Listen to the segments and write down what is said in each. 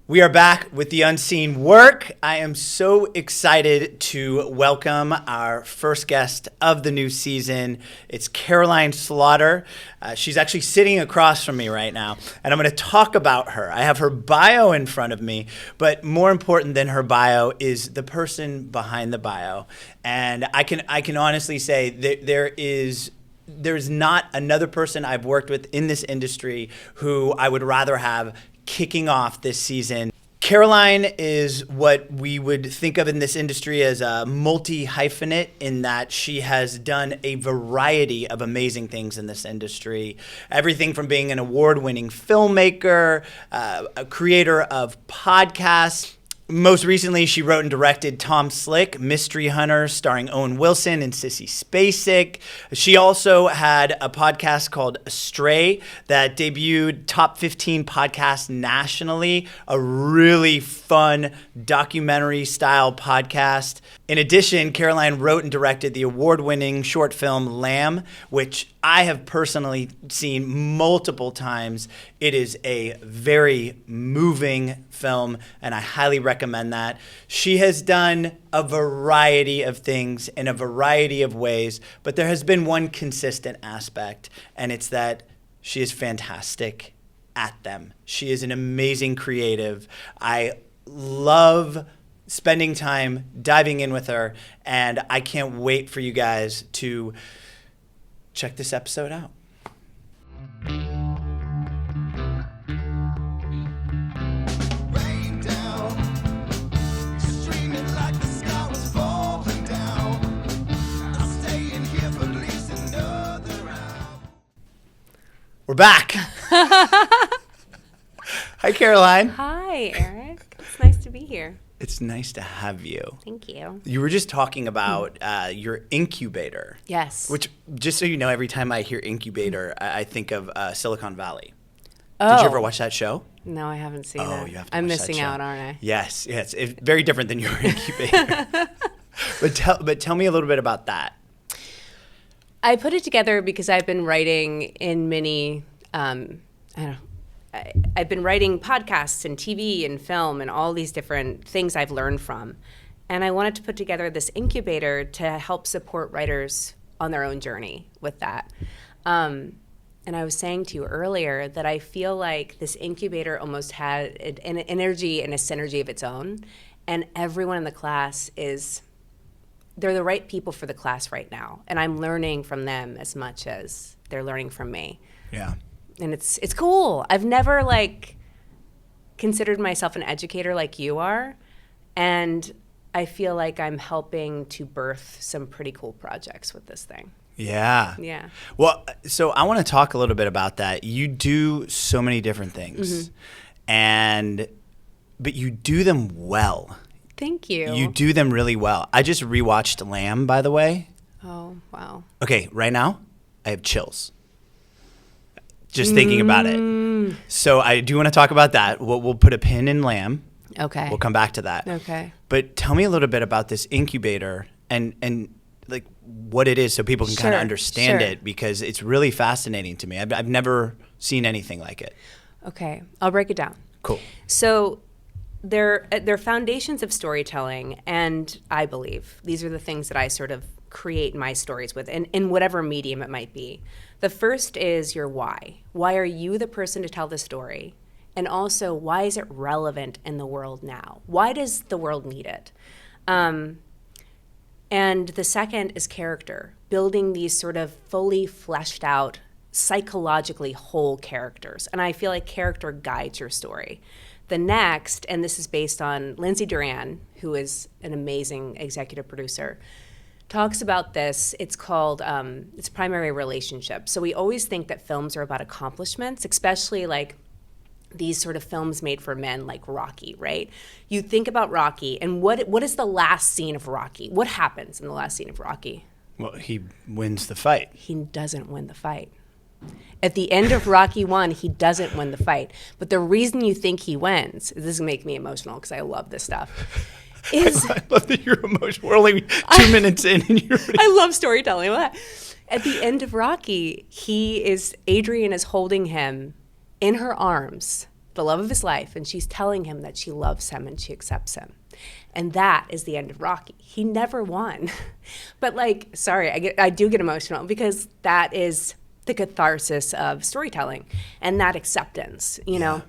We are back with the Unscene Work. I am so excited to welcome our first guest of the new season. It's Caroline Slaughter. She's actually sitting across from me right now, and I'm going to talk about her. I have her bio in front of me, but more important than her bio is the person behind the bio. And I can honestly say that there's not another person I've worked with in this industry who I would rather have kicking off this season. Caroline is what we would think of in this industry as a multi-hyphenate, in that she has done a variety of amazing things in this industry. Everything from being an award-winning filmmaker, a creator of podcasts. Most recently, she wrote and directed Tom Slick, Mystery Hunter, starring Owen Wilson and Sissy Spacek. She also had a podcast called Stray that debuted Top 15 Podcasts nationally, a really fun documentary-style podcast. In addition, Caroline wrote and directed the award-winning short film Lamb, which I have personally seen multiple times. It is a very moving film, and I highly recommend that. She has done a variety of things in a variety of ways, but there has been one consistent aspect, and it's that she is fantastic at them. She is an amazing creative. I love spending time diving in with her, and I can't wait for you guys to check this episode out. We're back. Hi, Caroline. Hi, Eric. It's nice to be here. It's nice to have you. Thank you. You were just talking about your incubator. Yes. Which, just so you know, every time I hear incubator, I think of Silicon Valley. Oh. Did you ever watch that show? No, I haven't seen it. Oh, you have to I'm watch missing that show. out, aren't I? Yes. It's very different than your incubator. But tell me a little bit about that. I put it together because I've been writing in many, I've been writing podcasts and TV and film and all these different things I've learned from. And I wanted to put together this incubator to help support writers on their own journey with that. And I was saying to you earlier that I feel like this incubator almost had an energy and a synergy of its own. And everyone in the class they're the right people for the class right now. And I'm learning from them as much as they're learning from me. Yeah. And it's cool. I've never considered myself an educator like you are. And I feel like I'm helping to birth some pretty cool projects with this thing. Yeah. Yeah. Well, so I want to talk a little bit about that. You do so many different things, but you do them well. Thank you. You do them really well. I just rewatched Lamb, by the way. Oh, wow. Okay, right now, I have chills. Just thinking about it. So I do want to talk about that. We'll put a pin in Lamb. Okay. We'll come back to that. Okay. But tell me a little bit about this incubator and like what it is, so people can kind of understand it, because it's really fascinating to me. I've never seen anything like it. Okay. I'll break it down. Cool. So they're foundations of storytelling, and I believe these are the things that I sort of create my stories with, in whatever medium it might be. The first is your why. Why are you the person to tell the story? And also, why is it relevant in the world now? Why does the world need it? And the second is character, building these sort of fully fleshed out, psychologically whole characters. And I feel like character guides your story. The next, and this is based on Lindsay Duran, who is an amazing executive producer, talks about this. It's called it's primary relationship. So we always think that films are about accomplishments, especially these sort of films made for men like Rocky, right? You think about Rocky, and what is the last scene of Rocky? What happens in the last scene of Rocky? Well, he wins the fight. He doesn't win the fight. At the end of Rocky 1, he doesn't win the fight. But the reason you think he wins, this is make me emotional because I love this stuff, is... I love that you're emotional. We're only 2 minutes in and you're... I love storytelling. At the end of Rocky, Adrian is holding him in her arms the love of his life, and she's telling him that she loves him and she accepts him. And that is the end of Rocky. He never won. But like, sorry, I do get emotional because that is the catharsis of storytelling and that acceptance, you know.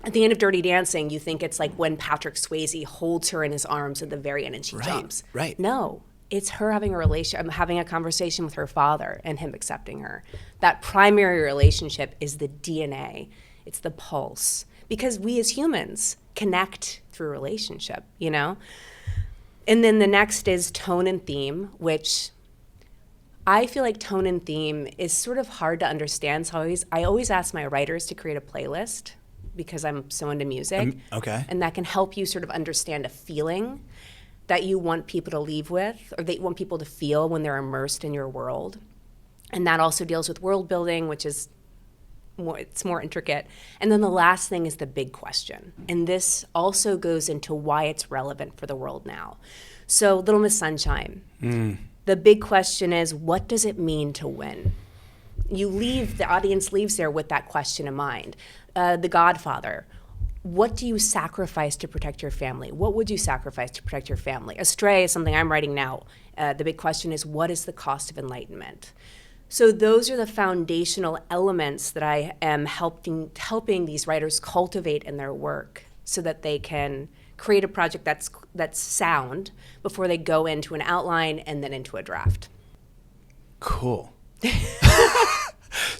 At the end of Dirty Dancing, you think it's like when Patrick Swayze holds her in his arms at the very end and she jumps. Right. No, it's her having a conversation with her father and him accepting her. That primary relationship is the DNA. It's the pulse. Because we as humans connect through relationship, you know? And then the next is tone and theme, which I feel like tone and theme is sort of hard to understand. So I always ask my writers to create a playlist because I'm so into music. Okay. And that can help you sort of understand a feeling that you want people to leave with, or that you want people to feel when they're immersed in your world. And that also deals with world building, which is it's more intricate. And then the last thing is the big question. And this also goes into why it's relevant for the world now. So Little Miss Sunshine, the big question is, what does it mean to win? The audience leaves there with that question in mind. The Godfather, what do you sacrifice to protect your family? What would you sacrifice to protect your family? Astray is something I'm writing now. The big question is, what is the cost of enlightenment? So those are the foundational elements that I am helping these writers cultivate in their work so that they can create a project that's sound before they go into an outline and then into a draft. Cool.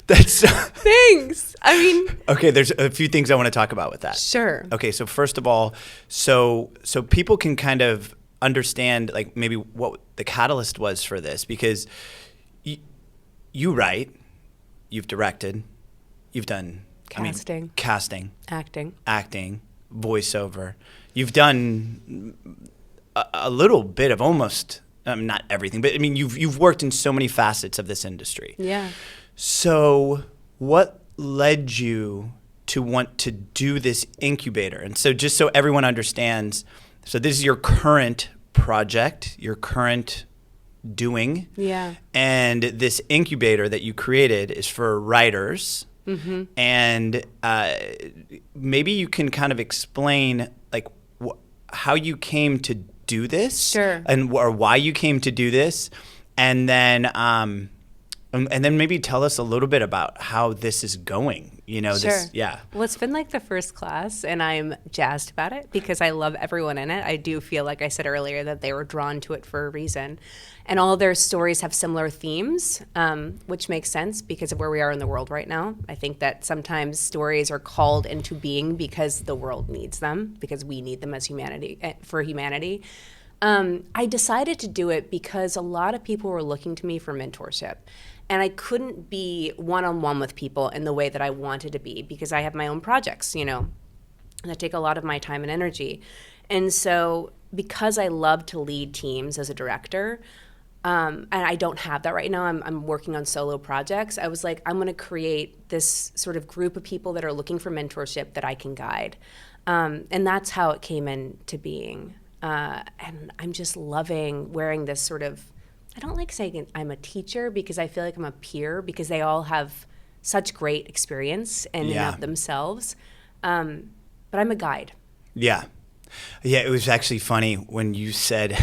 That's Thanks. I mean, okay, there's a few things I want to talk about with that. Sure. Okay, so first of all, so people can kind of understand like maybe what the catalyst was for this, because you write, you've directed, you've done casting, acting, voiceover. You've done a little bit of almost not everything, but I mean you've worked in so many facets of this industry. Yeah. So what led you to want to do this incubator? And so just so everyone understands, so this is your current project, your current doing. Yeah. And this incubator that you created is for writers. Mm-hmm. And maybe you can kind of explain like how you came to do this. Sure. Or why you came to do this. And then maybe tell us a little bit about how this is going. You know, Sure. Yeah. Well, it's been like the first class, and I'm jazzed about it because I love everyone in it. I do feel, like I said earlier, that they were drawn to it for a reason. And all their stories have similar themes, which makes sense because of where we are in the world right now. I think that sometimes stories are called into being because the world needs them, because we need them as humanity, for humanity. I decided to do it because a lot of people were looking to me for mentorship. And I couldn't be one-on-one with people in the way that I wanted to be because I have my own projects, you know, that take a lot of my time and energy. And so because I love to lead teams as a director, and I don't have that right now, I'm working on solo projects, I was like, I'm going to create this sort of group of people that are looking for mentorship that I can guide. And that's how it came into being. And I'm just loving wearing this sort of, I don't like saying I'm a teacher because I feel like I'm a peer because they all have such great experience in and of themselves. But I'm a guide. Yeah. Yeah, it was actually funny when you said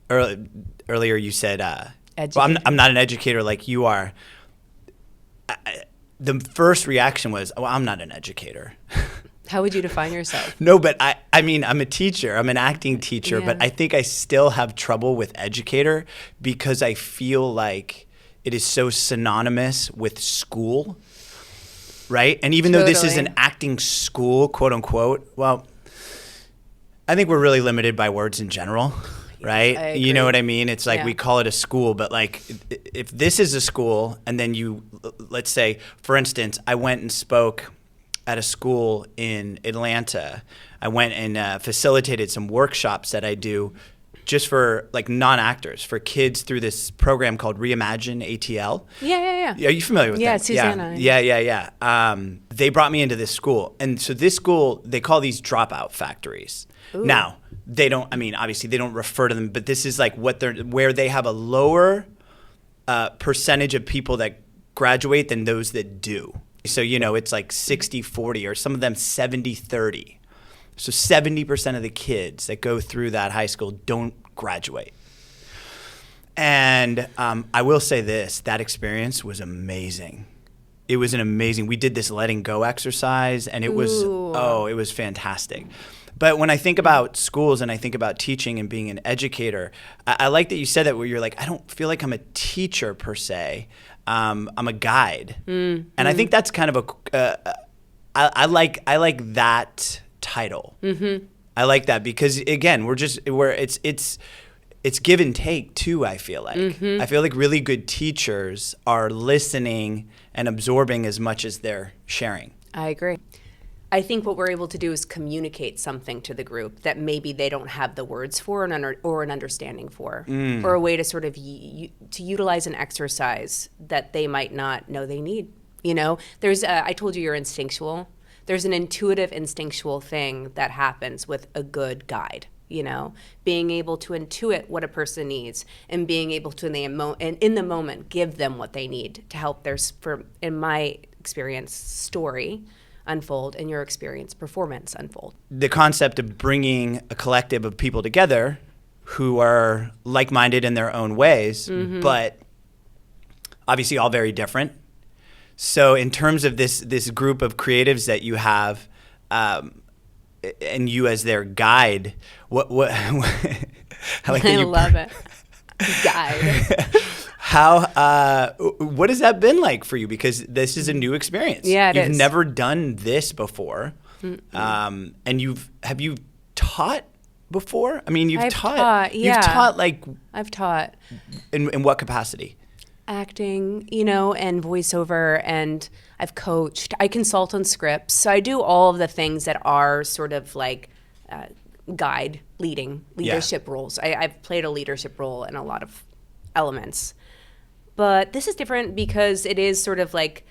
earlier you said, well, I'm not an educator like you are. The first reaction was, well, I'm not an educator. How would you define yourself? No, but I mean, I'm a teacher. I'm an acting teacher, but I think I still have trouble with educator because I feel like it is so synonymous with school, right? And even though this is an acting school, quote unquote, well, I think we're really limited by words in general, right? You know what I mean? It's like we call it a school, but like if this is a school and then let's say, for instance, I went and spoke at a school in Atlanta. I went and facilitated some workshops that I do just for like non-actors, for kids through this program called Reimagine ATL. Yeah. Are you familiar with that? Yeah, Susanna. Yeah. They brought me into this school. And so this school, they call these dropout factories. Ooh. Now, they don't, I mean, obviously they don't refer to them, but this is like where they have a lower percentage of people that graduate than those that do. So, it's like 60-40 or some of them 70-30. So 70% of the kids that go through that high school don't graduate. And I will say this, that experience was amazing. It was we did this letting go exercise, and it was fantastic. But when I think about schools and I think about teaching and being an educator, I like that you said that, where you're like, I don't feel like I'm a teacher per se. I'm a guide. And I think that's kind of I like that title. I like that because, again, it's give and take too, I feel like. I feel like really good teachers are listening and absorbing as much as they're sharing. I agree. I think what we're able to do is communicate something to the group that maybe they don't have the words for or an understanding for, or a way to sort of to utilize an exercise that they might not know they need. There's I told you you're instinctual. There's an intuitive, instinctual thing that happens with a good guide. Being able to intuit what a person needs and being able to in the moment give them what they need to help in my experience, story unfold, and your experience, performance unfold. The concept of bringing a collective of people together who are like-minded in their own ways, but obviously all very different. So in terms of this group of creatives that you have, and you as their guide, what I love it. Guide. What has that been like for you? Because this is a new experience. Yeah, You've never done this before. And have you taught before? I mean, I've taught. You've taught I've taught. In what capacity? Acting, and voiceover, and I've coached. I consult on scripts. So I do all of the things that are sort of like leadership roles. I've played a leadership role in a lot of elements. But this is different because it is sort of like,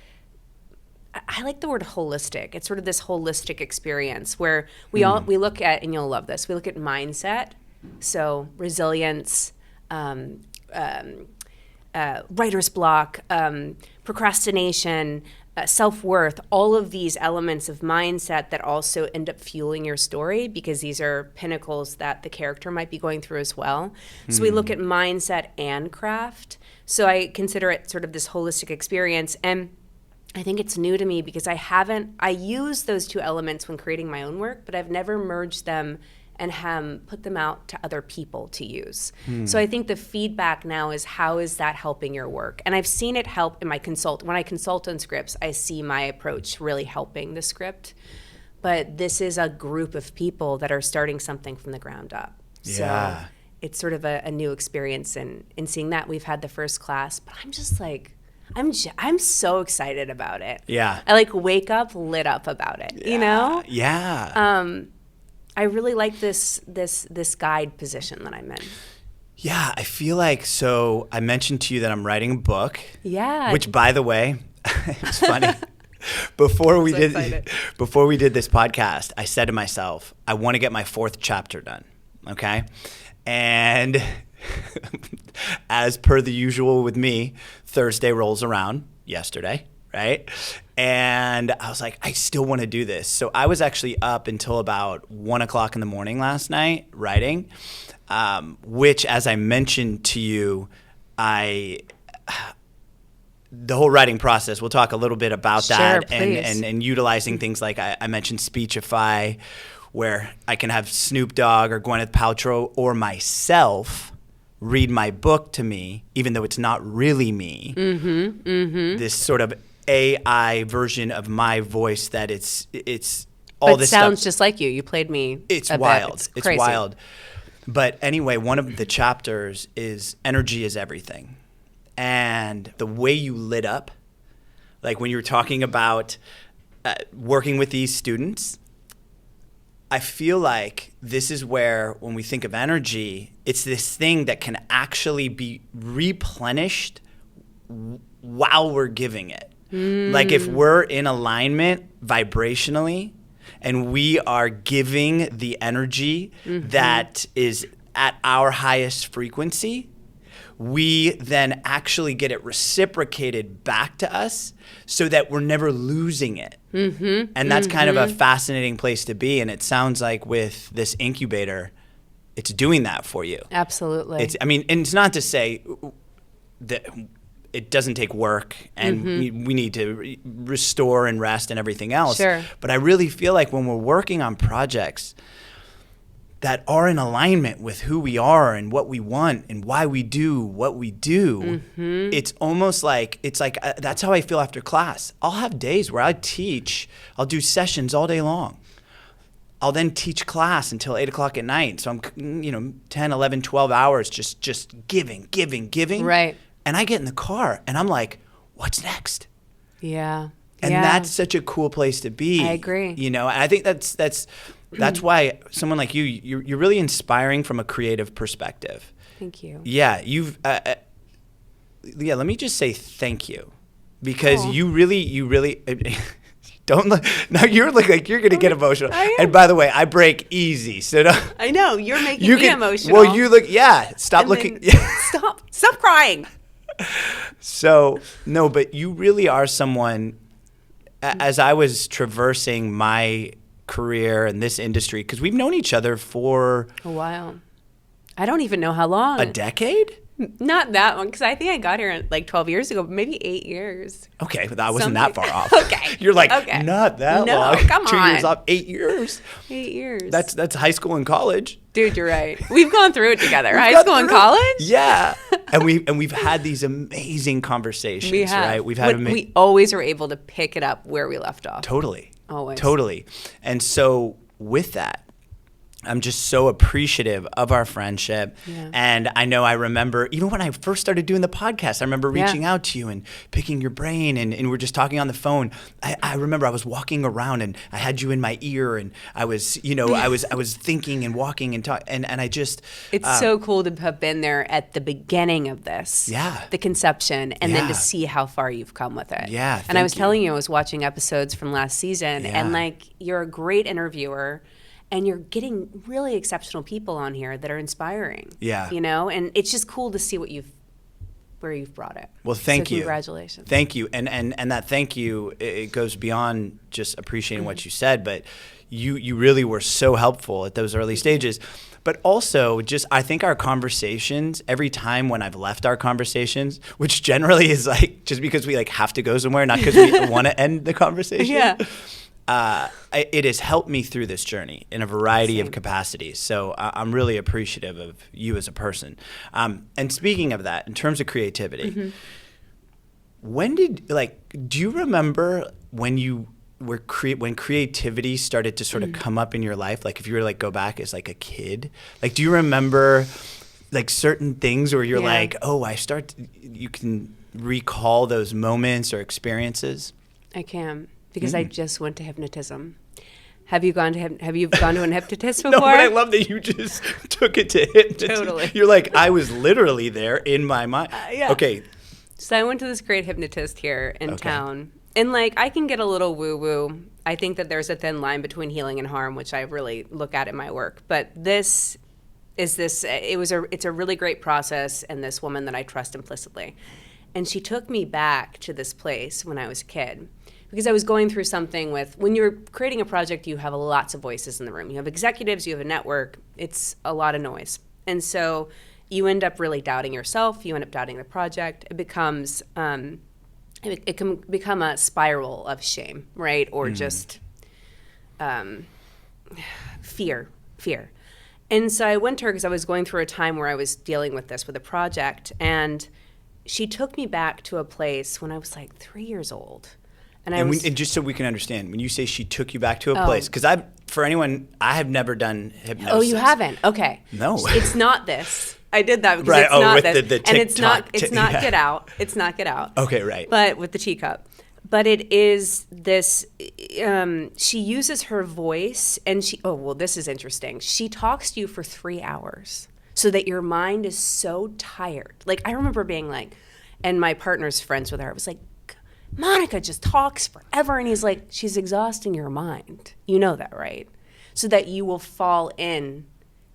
I like the word holistic. It's sort of this holistic experience where we look at, and you'll love this, we look at mindset, so resilience, writer's block, procrastination, self-worth, all of these elements of mindset that also end up fueling your story because these are pinnacles that the character might be going through as well. So we look at mindset and craft. So I consider it sort of this holistic experience. And I think it's new to me because I use those two elements when creating my own work, but I've never merged them and put them out to other people to use. So I think the feedback now is, how is that helping your work? And I've seen it help in when I consult on scripts, I see my approach really helping the script. But this is a group of people that are starting something from the ground up. Yeah. So it's sort of a new experience in seeing that. We've had the first class, but I'm just like, I'm so excited about it. Yeah. I wake up lit up about it, Yeah. I really like this guide position that I'm in. Yeah, I feel like, so I mentioned to you that I'm writing a book. Yeah. Which, by the way, it's funny. Before we did this podcast, I said to myself, I want to get my 4th chapter done. Okay? And as per the usual with me, Thursday rolls around, yesterday, right? And I was like, I still want to do this. So I was actually up until about 1 o'clock in the morning last night writing, which, as I mentioned to you, the whole writing process, we'll talk a little bit about that, and utilizing things like I mentioned Speechify, where I can have Snoop Dogg or Gwyneth Paltrow or myself read my book to me, even though it's not really me. This sort of AI version of my voice that it's all this stuff. It sounds just like you. You played me. It's wild. It's wild. But anyway, one of the chapters is energy is everything. And the way you lit up, like when you were talking about working with these students, I feel like this is where, when we think of energy, it's this thing that can actually be replenished while we're giving it. Like if we're in alignment vibrationally and we are giving the energy that is at our highest frequency, we then actually get it reciprocated back to us so that we're never losing it. Mm-hmm. And that's kind of a fascinating place to be. And it sounds like with this incubator, it's doing that for you. Absolutely. And it's not to say that it doesn't take work and we need to restore and rest and everything else. Sure. But I really feel like when we're working on projects that are in alignment with who we are and what we want and why we do what we do, it's almost like, that's how I feel after class. I'll have days where I'll do sessions all day long. I'll then teach class until 8 o'clock at night. So I'm, 10, 11, 12 hours just giving. Right. And I get in the car and I'm like, what's next? Yeah. And that's such a cool place to be. I agree. And I think that's why someone like you're really inspiring from a creative perspective. Thank you. Yeah, let me just say thank you, because you really don't look. Now you're like you're gonna get emotional. And by the way, I break easy, so don't, I know you're making me emotional. Well, you look. Yeah, stop looking. Stop crying. So no, but you really are someone. As I was traversing my career in this industry, because we've known each other for a while. I don't even know how long. A decade? Not that long, because I think I got here like 12 years ago, but maybe 8 years. Okay, but that wasn't that far off. Okay. You're like, not that long. Come on. 2 years off, 8 years. 8 years. That's high school and college. Dude, you're right. We've gone through it together. High school and college? Yeah. And we've had these amazing conversations, we have. Right? We've had we always are able to pick it up where we left off. Totally. Always. Totally. And so with that, I'm just so appreciative of our friendship. Yeah. And I remember, even when I first started doing the podcast, I remember reaching out to you and picking your brain and we're just talking on the phone. I remember I was walking around and I had you in my ear and I was, I was thinking and walking and talking and I just. It's so cool to have been there at the beginning of this. Yeah. The conception and then to see how far you've come with it. Yeah. And I was telling you, I was watching episodes from last season and you're a great interviewer. And you're getting really exceptional people on here that are inspiring. Yeah. And it's just cool to see where you've brought it. Well, thank you. Congratulations. Thank you. And that thank you, it goes beyond just appreciating what you said, but you really were so helpful at those early stages. But also I think our conversations, every time when I've left our conversations, which generally is like just because we like have to go somewhere, not because we want to end the conversation. Yeah. It has helped me through this journey in a variety of capacities. So I'm really appreciative of you as a person. And speaking of that, in terms of creativity, do you remember when you were when creativity started to sort of come up in your life? Like if you were like go back as like a kid, like do you remember like certain things where you're like, oh, you can recall those moments or experiences? I can. Because I just went to hypnotism. Have you gone to an hypnotist before? No, but I love that you just took it to hypnotism. Totally. You're like, I was literally there in my mind. Yeah. Okay. So I went to this great hypnotist here in town. And I can get a little woo-woo. I think that there's a thin line between healing and harm, which I really look at in my work. But it's a really great process, and this woman that I trust implicitly. And she took me back to this place when I was a kid. Because I was going through something when you're creating a project, you have lots of voices in the room. You have executives, you have a network. It's a lot of noise. And so you end up really doubting yourself. You end up doubting the project. It becomes, it can become a spiral of shame, right? Or just fear. And so I went to her because I was going through a time where I was dealing with this with a project. And she took me back to a place when I was like 3 years old. And just so we can understand, when you say she took you back to a place, because I have never done hypnosis. Oh, you haven't? Okay. No. It's not this. I did that because it's not this. The and it's not yeah. Get Out. It's not Get Out. Okay, right. But with the teacup. But it is this, she uses her voice and this is interesting. She talks to you for 3 hours so that your mind is so tired. Like I remember being like, and my partner's friends with her, I was like, Monica just talks forever. And he's like, she's exhausting your mind. You know that, right? So that you will fall in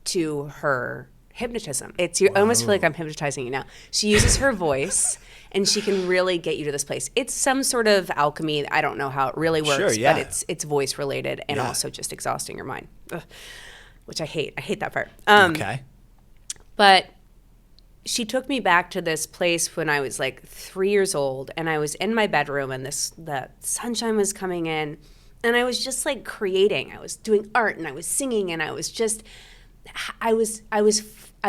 to her hypnotism. You almost feel like I'm hypnotizing you now. She uses her voice, and she can really get you to this place. It's some sort of alchemy. I don't know how it really works, Sure, yeah. but it's voice related and also just exhausting your mind, which I hate. I hate that part. Okay. But she took me back to this place when I was like 3 years old, and I was in my bedroom, and the sunshine was coming in, and I was just like creating. I was doing art, and I was singing, and I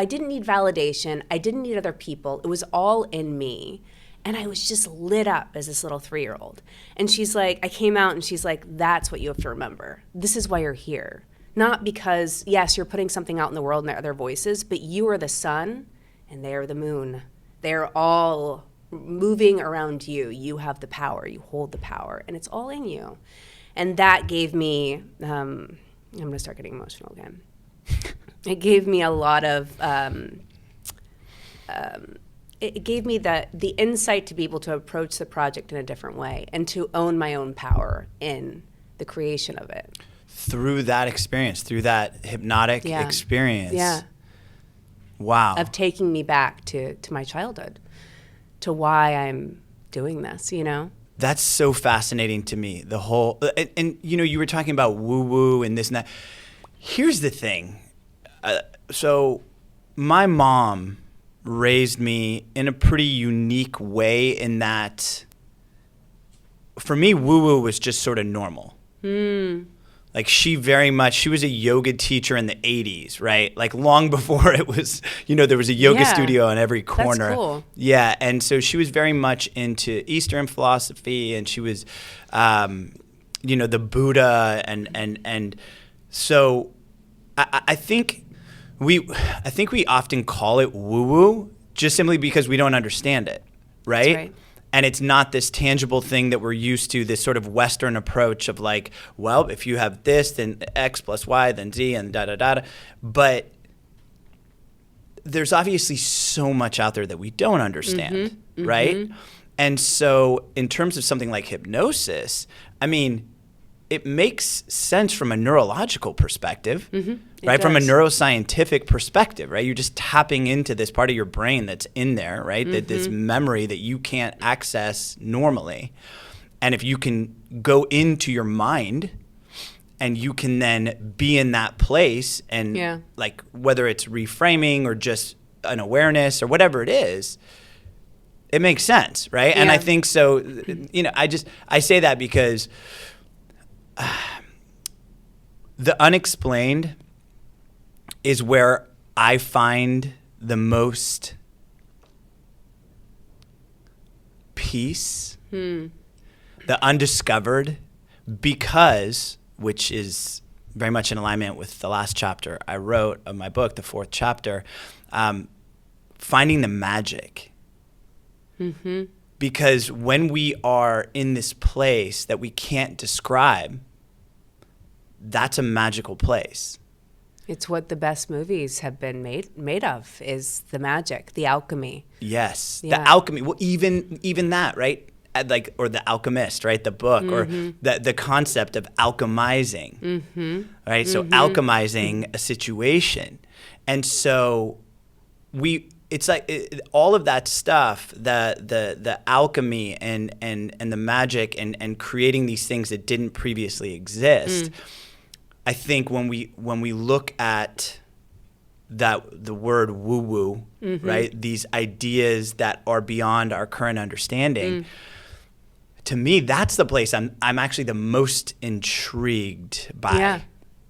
didn't need validation. I didn't need other people. It was all in me. And I was just lit up as this little 3-year-old. And she's like, I came out and she's like, that's what you have to remember. This is why you're here. Not because, yes, you're putting something out in the world and there are other voices, but you are the sun and they are the moon. They're all moving around you. You have the power. You hold the power. And it's all in you. And that gave me, I'm going to start getting emotional again. It gave me a lot of, it gave me the insight to be able to approach the project in a different way and to own my own power in the creation of it. Through that experience, through that hypnotic experience. Yeah. Wow. Of taking me back to my childhood, to why I'm doing this, you know? That's so fascinating to me. The whole, and you know, you were talking about woo-woo and this and that. Here's the thing. So my mom raised me in a pretty unique way in that for me, woo-woo was just sort of normal. Like she was a yoga teacher in the 80s, right? Like long before it was, you know, there was a yoga studio on every corner. That's cool. Yeah. And so she was very much into Eastern philosophy, and she was, you know, the Buddha. And so I think we often call it woo-woo just simply because we don't understand it, right? That's right. And it's not this tangible thing that we're used to, this sort of Western approach of like, well, if you have this, then X plus Y, then Z, and da-da-da-da. But there's obviously so much out there that we don't understand, right? And so in terms of something like hypnosis, I mean, it makes sense from a neurological perspective, right? From a neuroscientific perspective, right? You're just tapping into this part of your brain that's in there, right? That this memory that you can't access normally. And if you can go into your mind and you can then be in that place and like whether it's reframing or just an awareness or whatever it is, it makes sense, right? And I think so, you know, I say that because the unexplained is where I find the most peace, the undiscovered, because, which is very much in alignment with the last chapter I wrote of my book, the 4th chapter, finding the magic. Because when we are in this place that we can't describe, that's a magical place. It's what the best movies have been made of, is the magic, the alchemy. Yes, the alchemy. Well, even that, right? Like, or The Alchemist, right? The book, or the concept of alchemizing, right? So alchemizing a situation, and so it's like all of that stuff, the alchemy and the magic and creating these things that didn't previously exist. I think when we look at the word woo-woo, right? These ideas that are beyond our current understanding. To me, that's the place I'm actually the most intrigued by. Yeah.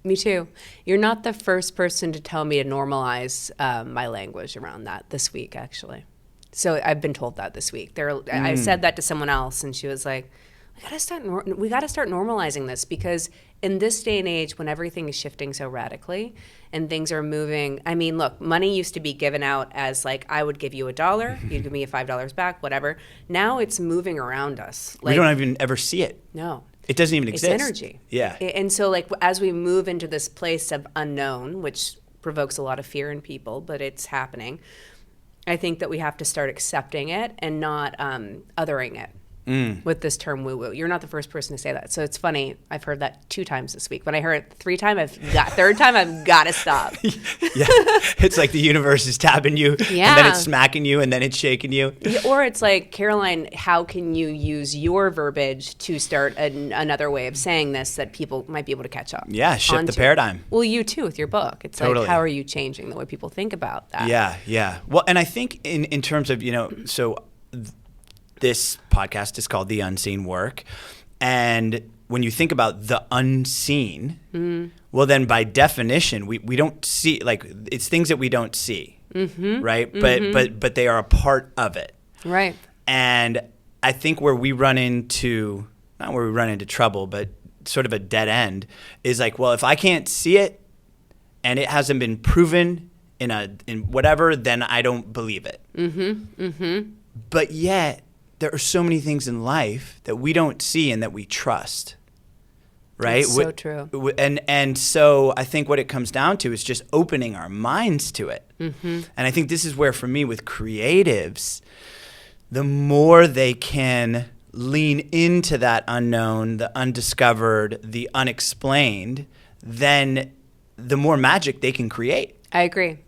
Me too. You're not the first person to tell me to normalize my language around that this week, actually. So I've been told that this week. I said that to someone else, and she was like, we got to start normalizing this, because in this day and age, when everything is shifting so radically and things are moving, I mean, look, money used to be given out as like, I would give you $1, you'd give me $5 back, whatever. Now it's moving around us. Like, we don't even ever see it. No. It doesn't even exist. It's energy. Yeah. And so like as we move into this place of unknown, which provokes a lot of fear in people, but it's happening, I think that we have to start accepting it and not othering it. with this term woo-woo. You're not the first person to say that. So it's funny. I've heard that 2 times this week. When I heard it third time, I've got to stop. Yeah. It's like the universe is tapping you, and then it's smacking you, and then it's shaking you. Yeah, or it's like, Caroline, how can you use your verbiage to start another way of saying this that people might be able to catch up? Yeah, shift the paradigm. Well, you too with your book. It's Totally. like, how are you changing the way people think about that? Yeah. Well, and I think in terms of, this podcast is called The Unscene Work. And when you think about the unseen, well, then by definition, we don't see, like, it's things that we don't see, right? But they are a part of it. Right. And I think where we run into, not where we run into trouble, but sort of a dead end is like, well, if I can't see it and it hasn't been proven in whatever, then I don't believe it. But yet, there are so many things in life that we don't see and that we trust, right? That's so true. And so I think what it comes down to is just opening our minds to it. And I think this is where, for me, with creatives, the more they can lean into that unknown, the undiscovered, the unexplained, then the more magic they can create. I agree.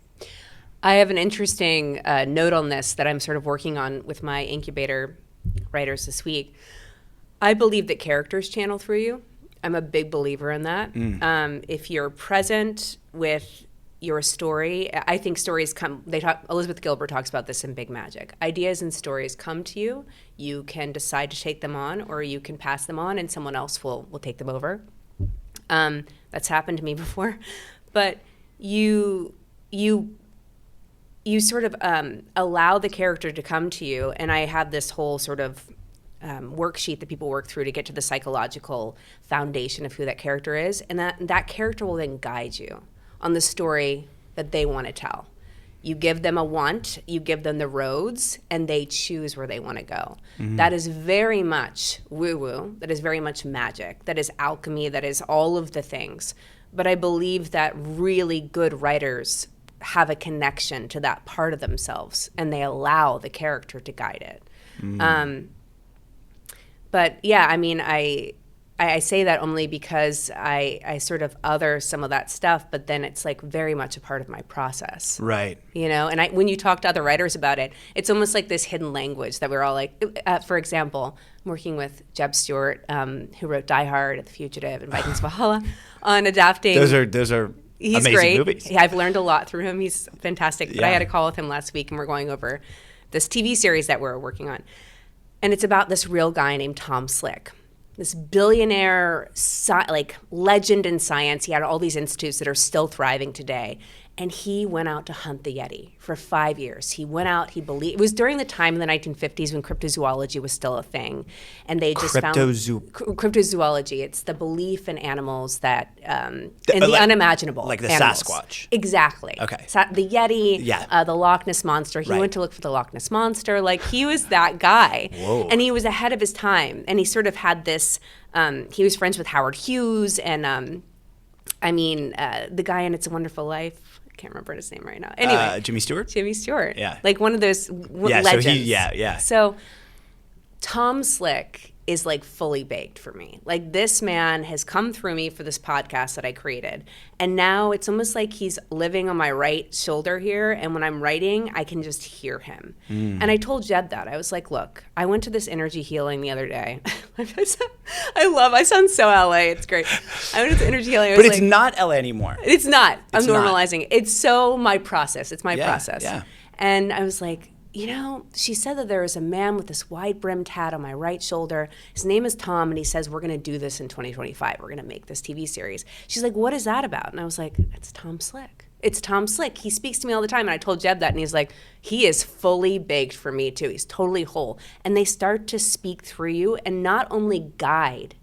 I have an interesting note on this that I'm sort of working on with my incubator writers this week. I believe that characters channel through you. I'm a big believer in that. If you're present with your story, I think stories come, Elizabeth Gilbert talks about this in Big Magic. Ideas and stories come to you. You can decide to take them on, or you can pass them on and someone else will take them over. That's happened to me before. But you sort of allow the character to come to you, and I have this whole sort of worksheet that people work through to get to the psychological foundation of who that character is, and that character will then guide you on the story that they want to tell. You give them a want, you give them the roads, and they choose where they want to go. That is very much woo-woo, that is very much magic, that is alchemy, that is all of the things. But I believe that really good writers have a connection to that part of themselves, and they allow the character to guide it. But yeah, I mean, I say that only because I sort of other some of that stuff, but then it's like very much a part of my process. Right. And when you talk to other writers about it, it's almost like this hidden language that we're all like, for example, I'm working with Jeb Stewart, who wrote Die Hard, The Fugitive, and Vikings Valhalla, on adapting. Those are He's amazing great. movies. Yeah, I've learned a lot through him. He's fantastic. But Yeah. I had a call with him last week, and we're going over this TV series that we're working on. And it's about this real guy named Tom Slick, this billionaire, legend in science. He had all these institutes that are still thriving today. And he went out to hunt the Yeti for 5 years. He went out, it was during the time in the 1950s when cryptozoology was still a thing. And they just found cryptozoology. It's the belief in animals that, and the unimaginable. Like the animals. Sasquatch. Exactly. Okay. The Yeti, the Loch Ness Monster. He went to look for the Loch Ness Monster. Like, he was that guy. Whoa. And he was ahead of his time. And he sort of had this, he was friends with Howard Hughes and, the guy in It's a Wonderful Life. I can't remember his name right now. Anyway, Jimmy Stewart. Jimmy Stewart. Yeah. Like one of those legends. So Tom Slick is like fully baked for me. Like, this man has come through me for this podcast that I created. And now it's almost like he's living on my right shoulder here. And when I'm writing, I can just hear him. And I told Jeb that. I was like, look, I went to this energy healing the other day. I sound so LA. It's great. I went to energy healing. But it's not LA anymore. It's not. I'm not. normalizing it. It's so my process. It's my process. Yeah. And I was like, she said that there is a man with this wide-brimmed hat on my right shoulder. His name is Tom, and he says, we're going to do this in 2025. We're going to make this TV series. She's like, what is that about? And I was like, it's Tom Slick. It's Tom Slick. He speaks to me all the time. And I told Jeb that, and he's like, he is fully baked for me, too. He's totally whole. And they start to speak through you and not only guide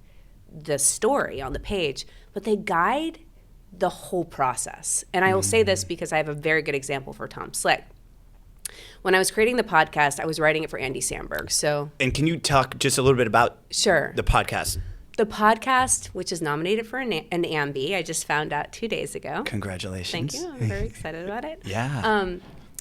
the story on the page, but they guide the whole process. And I will say this because I have a very good example for Tom Slick. When I was creating the podcast, I was writing it for Andy Samberg. And can you talk just a little bit about the podcast? The podcast, which is nominated for an Ambi, I just found out 2 days ago. Congratulations. Thank you. I'm very excited about it. Yeah.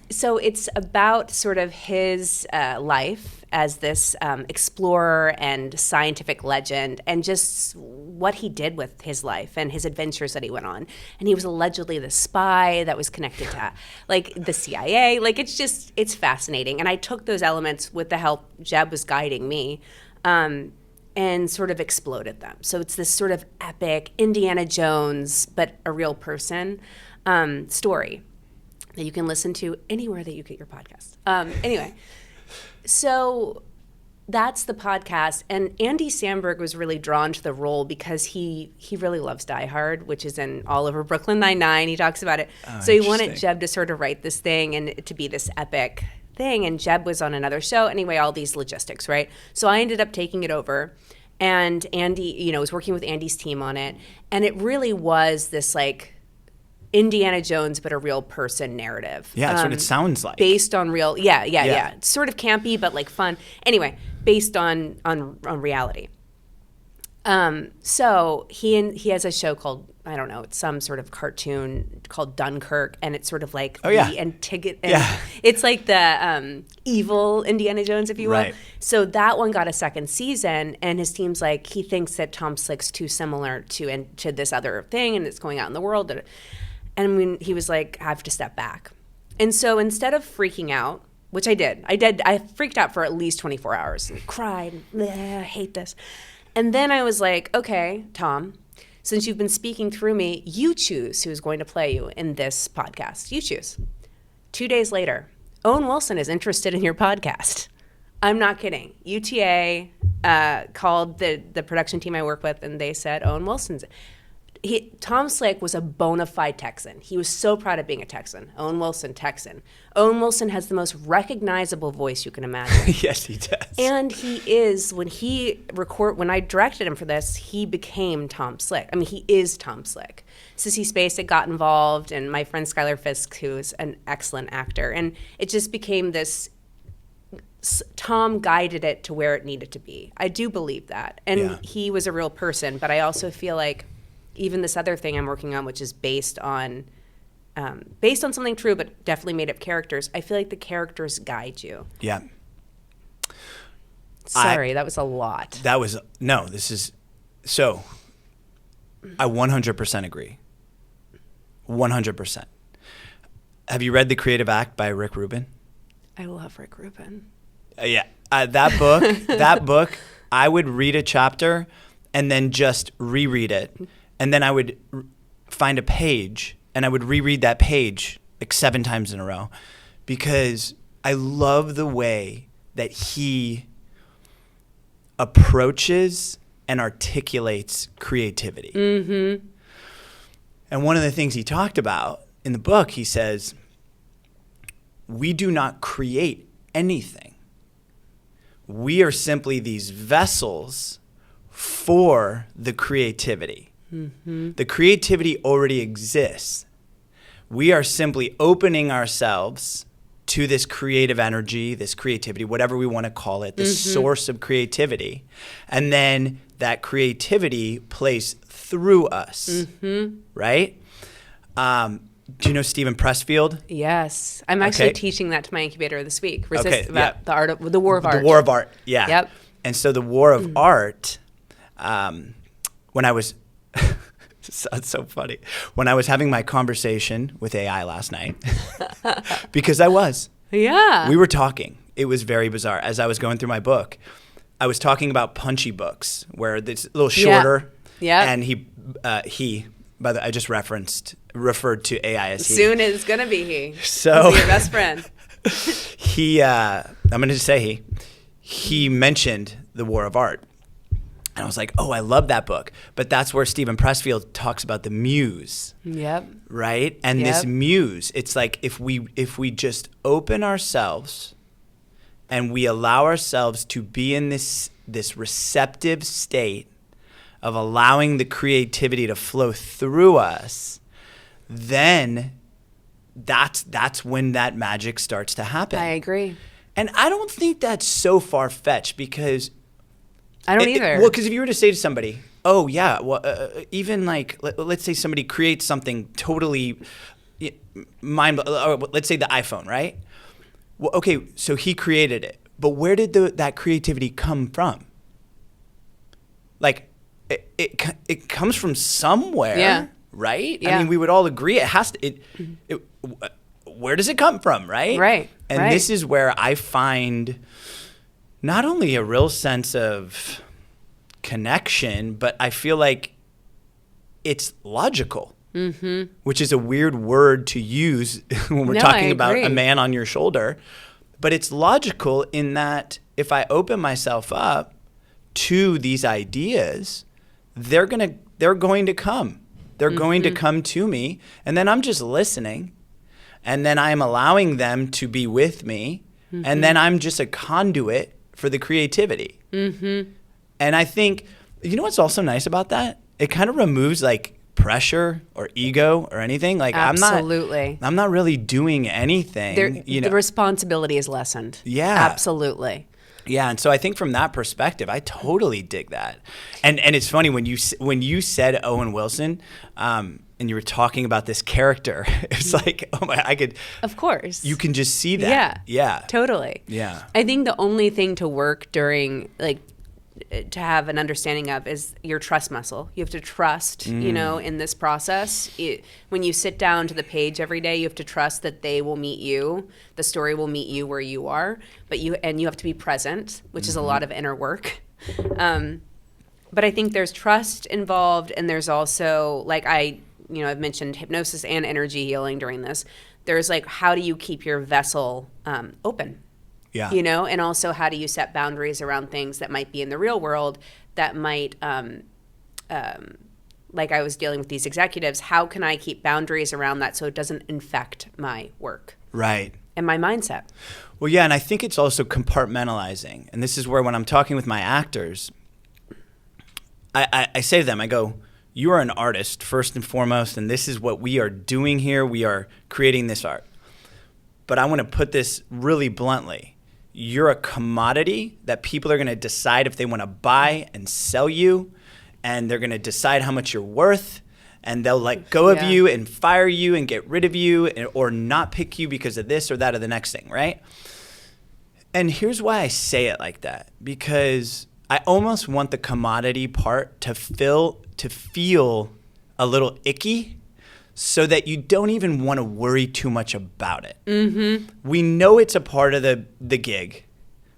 So it's about sort of his life as this explorer and scientific legend, and just what he did with his life and his adventures that he went on. And he was allegedly the spy that was connected to like the CIA. Like it's fascinating. And I took those elements with the help Jeb was guiding me. And sort of exploded them. So it's this sort of epic Indiana Jones, but a real person story that you can listen to anywhere that you get your podcast. Anyway, so that's the podcast. And Andy Samberg was really drawn to the role because he really loves Die Hard, which is in all over Brooklyn Nine-Nine. He talks about it. Oh, so he wanted Jeb to sort of write this thing and it to be this epic thing. And Jeb was on another show. Anyway, all these logistics, right? So I ended up taking it over. And Andy, was working with Andy's team on it. And it really was this like Indiana Jones, but a real person narrative. Yeah, that's what it sounds like. Based on real, yeah. Sort of campy, but like fun. Anyway, based on reality. So he has a show called, I don't know, it's some sort of cartoon called Dunkirk, and it's sort of like the Antigone. Yeah. It's like the evil Indiana Jones, if you will. Right. So that one got a second season, and his team's like, he thinks that Tom Slick's too similar to this other thing, and it's going out in the world. And when he was like, I have to step back. And so instead of freaking out, which I did, I freaked out for at least 24 hours and cried, I hate this. And then I was like, okay, Tom, since you've been speaking through me, you choose who's going to play you in this podcast. You choose. 2 days later, Owen Wilson is interested in your podcast. I'm not kidding. UTA called the production team I work with, and they said, Owen Wilson's. Tom Slick was a bona fide Texan. He was so proud of being a Texan. Owen Wilson, Texan. Owen Wilson has the most recognizable voice you can imagine. Yes, he does. And he is, when I directed him for this, he became Tom Slick. I mean, he is Tom Slick. Sissy Spacek got involved, and my friend Skylar Fisk, who is an excellent actor. And it just became this, Tom guided it to where it needed to be. I do believe that. And he was a real person, but I also feel like even this other thing I'm working on, which is based on something true, but definitely made up characters. I feel like the characters guide you. Yeah. Sorry, that was a lot. This is, so I 100% agree. 100%. Have you read The Creative Act by Rick Rubin? I love Rick Rubin. That book, I would read a chapter and then just reread it. And then I would find a page, and I would reread that page like 7 times in a row, because I love the way that he approaches and articulates creativity. Mm-hmm. And one of the things he talked about in the book, he says, we do not create anything. We are simply these vessels for the creativity. Mm-hmm. The creativity already exists. We are simply opening ourselves to this creative energy, this creativity, whatever we want to call it, this source of creativity. And then that creativity plays through us, right? Do you know Stephen Pressfield? Yes. I'm actually teaching that to my incubator this week. The War of Art. The War of Art, yeah. Yep. And so the War of Art, when I was, it's so funny, when I was having my conversation with AI last night, because I was. Yeah. We were talking. It was very bizarre. As I was going through my book, I was talking about punchy books, where it's a little shorter. Yeah. And he, by the way, I just referred to AI as he. Soon it's going to be he. So. He's your best friend. I'm going to say he mentioned The War of Art. And I was like, oh, I love that book. But that's where Stephen Pressfield talks about the muse. Yep. Right? And this muse, it's like if we just open ourselves and we allow ourselves to be in this receptive state of allowing the creativity to flow through us, then that's when that magic starts to happen. I agree. And I don't think that's so far-fetched, because I don't either. Well, because if you were to say to somebody, oh, yeah, well, even like, let's say somebody creates something totally let's say the iPhone, right? Well, okay, so he created it, but where did that creativity come from? Like, it comes from somewhere, right? Yeah. I mean, we would all agree it has to. Where does it come from, right? Right. And this is where I find not only a real sense of connection, but I feel like it's logical, which is a weird word to use when we're talking about a man on your shoulder. But it's logical in that if I open myself up to these ideas, they're going to come. They're going to come to me, and then I'm just listening, and then I'm allowing them to be with me, and then I'm just a conduit for the creativity. And I think, you know what's also nice about that? It kind of removes like pressure or ego or anything. Like Absolutely. I'm not really doing anything. The responsibility is lessened. Yeah. Absolutely. Yeah, and so I think from that perspective, I totally dig that. And it's funny when you said Owen Wilson, and you were talking about this character, it's like, oh my, I could. Of course. You can just see that. Yeah. Totally. Yeah. I think the only thing to work during, like, to have an understanding of is your trust muscle. You have to trust, in this process. When you sit down to the page every day, you have to trust that they will meet you. The story will meet you where you are, but you have to be present, which is a lot of inner work. But I think there's trust involved, and there's also, like I've mentioned hypnosis and energy healing during this. There's like, how do you keep your vessel open? Yeah. And also how do you set boundaries around things that might be in the real world that might, like I was dealing with these executives, how can I keep boundaries around that so it doesn't infect my work? Right. And my mindset. Well, yeah, and I think it's also compartmentalizing. And this is where when I'm talking with my actors, I say to them, I go, you are an artist first and foremost, and this is what we are doing here. We are creating this art. But I want to put this really bluntly. You're a commodity that people are going to decide if they want to buy and sell you, and they're going to decide how much you're worth, and they'll let go of you and fire you and get rid of you or not pick you because of this or that or the next thing, right? And here's why I say it like that, because I almost want the commodity part to feel a little icky, so that you don't even want to worry too much about it. We know it's a part of the gig.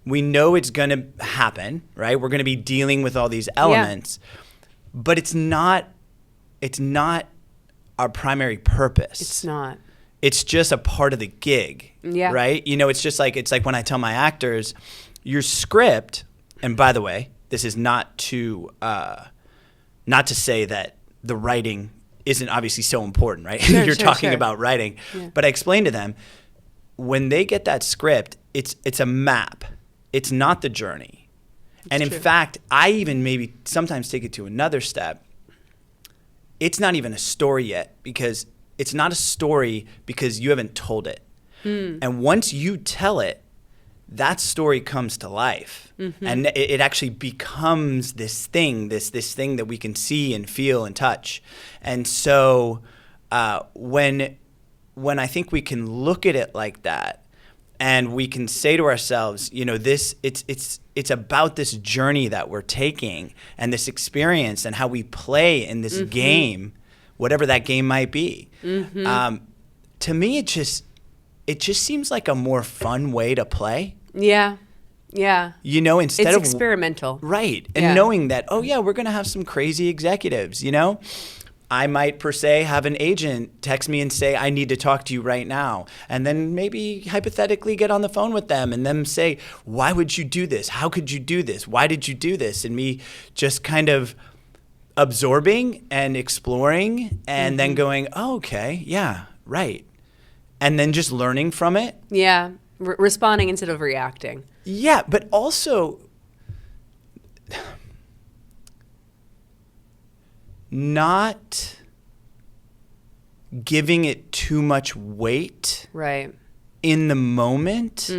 We know it's going to happen, right? We're going to be dealing with all these elements, but it's not our primary purpose. It's not. It's just a part of the gig, right? It's like when I tell my actors, your script, and by the way, this is not to say that the writing isn't obviously so important, right? You're talking about writing. Yeah. But I explain to them, when they get that script, it's a map. It's not the journey. And in fact, I even maybe sometimes take it to another step. It's not even a story yet, because it's not a story because you haven't told it. And once you tell it, that story comes to life, and it actually becomes this thing that we can see and feel and touch. And so when I think we can look at it like that, and we can say to ourselves, it's about this journey that we're taking and this experience and how we play in this game, whatever that game might be. To me, it just seems like a more fun way to play. Yeah. Instead it's of experimental. Right. And knowing that, we're going to have some crazy executives, I might per se have an agent text me and say, I need to talk to you right now. And then maybe hypothetically get on the phone with them and them say, why would you do this? How could you do this? Why did you do this? And me just kind of absorbing and exploring and then going, oh, okay, yeah, right. And then just learning from it. Yeah. Responding instead of reacting. Yeah, but also not giving it too much weight in the moment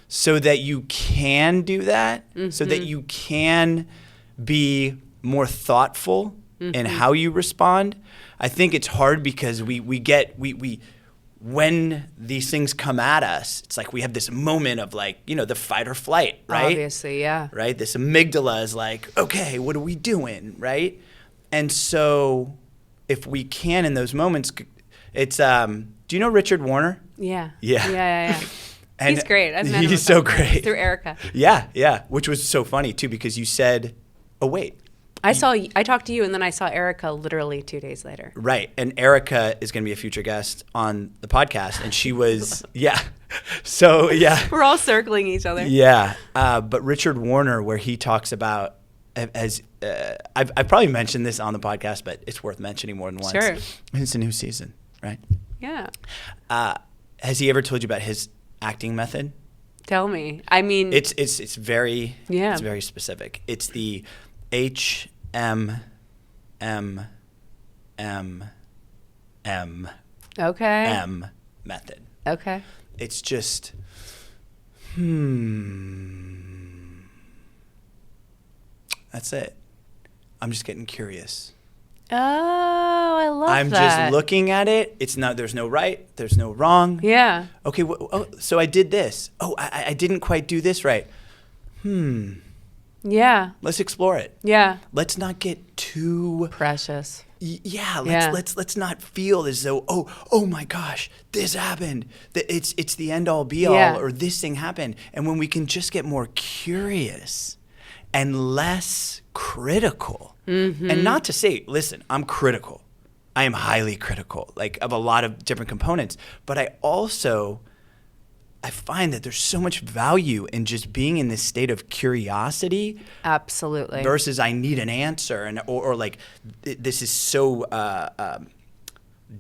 so that you can do that, so that you can be more thoughtful and how you respond. I think it's hard because we when these things come at us, it's like we have this moment of like, you know, the fight or flight, right? Obviously, yeah. Right? This amygdala is like, okay, what are we doing, right? And so if we can in those moments, it's, do you know Richard Warner? Yeah. Yeah. And he's great. I've met him he's so great. through Erica. Yeah. Which was so funny too, because you said, oh, wait. I talked to you, and then I saw Erica literally 2 days later. Right. And Erica is going to be a future guest on the podcast. And she was, yeah. So, yeah. We're all circling each other. Yeah. But Richard Warner, where he talks about, I've probably mentioned this on the podcast, but it's worth mentioning more than once. Sure. It's a new season, right? Yeah. Has he ever told you about his acting method? Tell me. I mean, it's very yeah. It's very specific. It's the HMMM. Okay. M method. Okay. It's just That's it. I'm just getting curious. Oh, I love that. I'm just looking at it. It's not. There's no right. There's no wrong. Yeah. Okay. So I did this. Oh, I didn't quite do this right. Yeah. Let's explore it. Yeah. Let's not get too precious. Yeah. Let's not feel as though oh my gosh, this happened. It's the end all be all, or this thing happened. And when we can just get more curious and less critical, and not to say, listen, I'm critical. I am highly critical, like of a lot of different components. But I find that there's so much value in just being in this state of curiosity. Absolutely. Versus I need an answer, or like this is so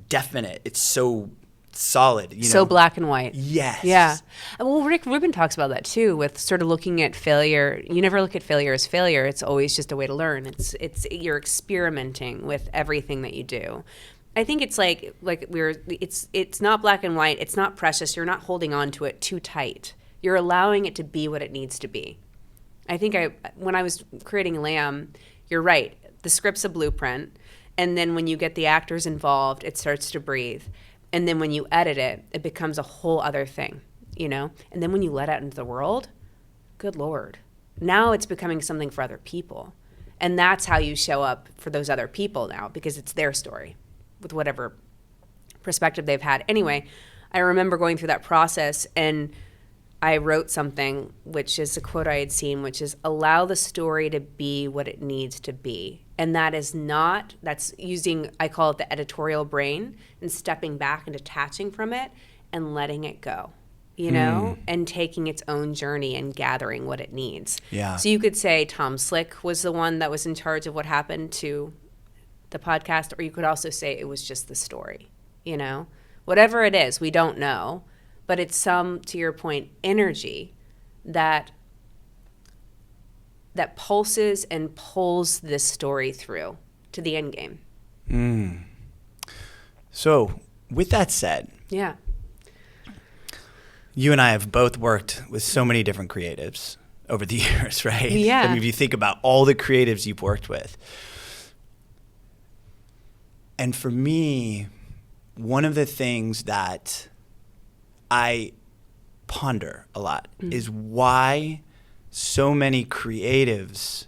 definite. It's so solid. You know? So black and white. Yes. Yeah. Well, Rick Rubin talks about that too, with sort of looking at failure. You never look at failure as failure. It's always just a way to learn. You're experimenting with everything that you do. I think it's it's not black and white. It's not precious. You're not holding on to it too tight. You're allowing it to be what it needs to be. I think when I was creating Lamb, you're right. The script's a blueprint. And then when you get the actors involved, it starts to breathe. And then when you edit it, it becomes a whole other thing, you know? And then when you let out into the world, good Lord. Now it's becoming something for other people. And that's how you show up for those other people now, because it's their story, with whatever perspective they've had. Anyway, I remember going through that process, and I wrote something, which is a quote I had seen, which is, allow the story to be what it needs to be. And that's using, I call it the editorial brain, and stepping back and detaching from it and letting it go, you know, and taking its own journey and gathering what it needs. Yeah. So you could say Tom Slick was the one that was in charge of what happened to the podcast, or you could also say it was just the story, you know? Whatever it is, we don't know, but it's some, to your point, energy that pulses and pulls this story through to the end game. So with that said, yeah, you and I have both worked with so many different creatives over the years, right? Yeah. I mean, if you think about all the creatives you've worked with, and for me, one of the things that I ponder a lot is why so many creatives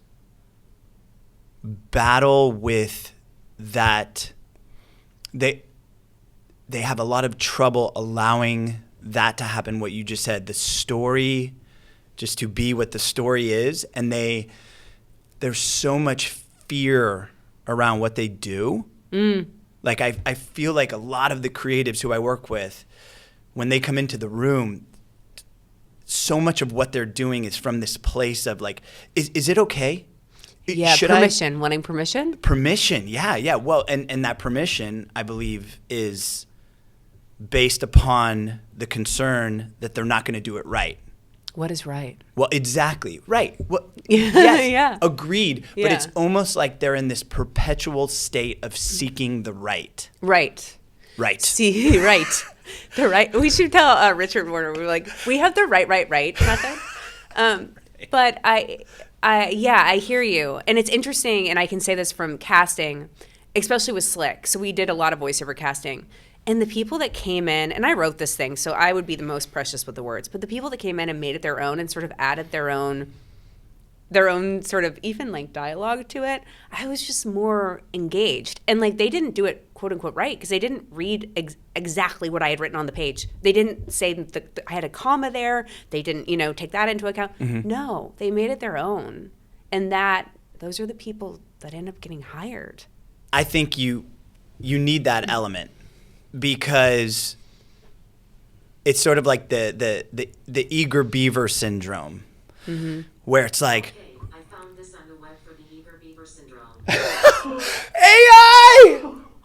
battle with that. They have a lot of trouble allowing that to happen, what you just said, the story just to be what the story is. And there's so much fear around what they do. Like I feel like a lot of the creatives who I work with, when they come into the room, so much of what they're doing is from this place of like, is it okay? Yeah, permission, wanting permission? Permission, yeah. Well, and that permission, I believe, is based upon the concern that they're not going to do it right. What is right? Well, exactly. Right. Well, yes, yeah. Agreed. But Yeah. it's almost like they're in this perpetual state of seeking the right. Right. Right. See, right. The right. We should tell Richard Warner, we're like, we have the right method. But I I hear you. And it's interesting, and I can say this from casting, especially with Slick. So we did a lot of voiceover casting. And the people that came in, and I wrote this thing, so I would be the most precious with the words, but the people that came in and made it their own and sort of added their own sort of even like dialogue to it, I was just more engaged. And like they didn't do it quote unquote right because they didn't read exactly what I had written on the page. They didn't say that I had a comma there. They didn't, take that into account. Mm-hmm. No, they made it their own. And those are the people that end up getting hired. I think you need that element because it's sort of like the eager beaver syndrome. Mm-hmm. Where it's like, okay, I found this on the web for the eager beaver syndrome. AI!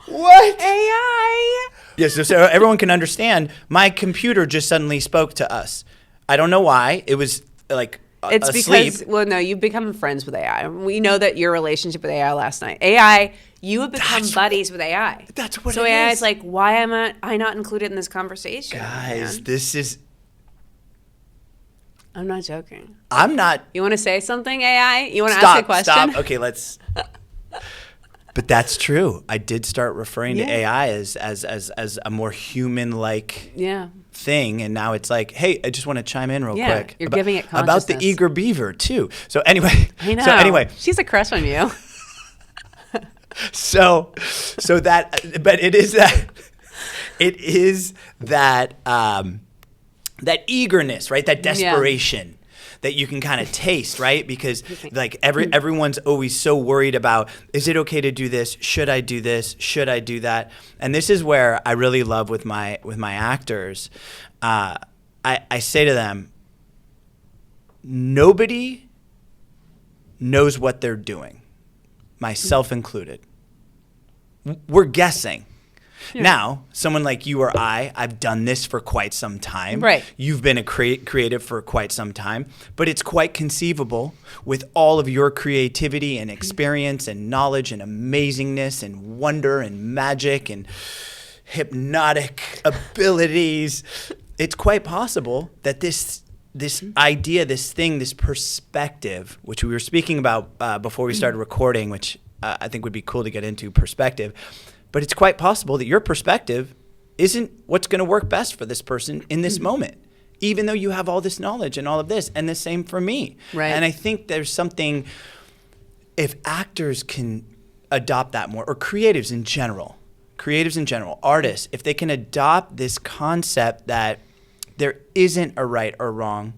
What? AI! Yes, so everyone can understand, my computer just suddenly spoke to us. I don't know why. It was like it's asleep. Because, well, no, you've become friends with AI. We know that your relationship with AI last night. AI, you have become buddies with AI. That's what so it is. So AI is like, why am I not included in this conversation? Guys, man? this is... I'm not joking. I'm not... You want to say something, AI? You want to ask a question? Stop. Okay, let's... But that's true. I did start referring to AI as a more human-like thing, and now it's like, hey, I just want to chime in real quick. You're giving it consciousness. About the eager beaver, too. So anway... I know. So anyway... She's a crush on you. So that... But it is that... It is that... that eagerness, right? That desperation that you can kind of taste, right? Because like everyone's always so worried about, is it okay to do this? Should I do this? Should I do that? And this is where I really love with my actors. I say to them, nobody knows what they're doing, myself included. We're guessing. Yeah. Now, someone like you or I've done this for quite some time. Right. You've been a creative for quite some time. But it's quite conceivable with all of your creativity and experience and knowledge and amazingness and wonder and magic and hypnotic abilities. It's quite possible that this idea, this thing, this perspective, which we were speaking about before we started recording, which I think would be cool to get into, perspective. But it's quite possible that your perspective isn't what's going to work best for this person in this moment, even though you have all this knowledge and all of this, and the same for me. Right. And I think there's something, if actors can adopt that more, or creatives in general, artists, if they can adopt this concept that there isn't a right or wrong,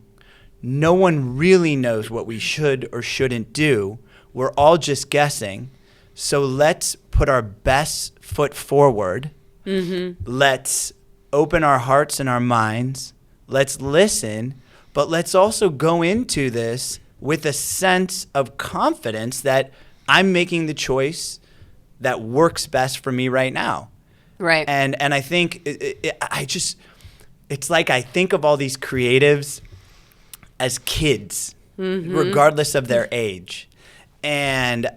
no one really knows what we should or shouldn't do, we're all just guessing. So let's put our best foot forward. Mm-hmm. Let's open our hearts and our minds. Let's listen, but let's also go into this with a sense of confidence that I'm making the choice that works best for me right now. Right. And I think it's like I think of all these creatives as kids, regardless of their age. And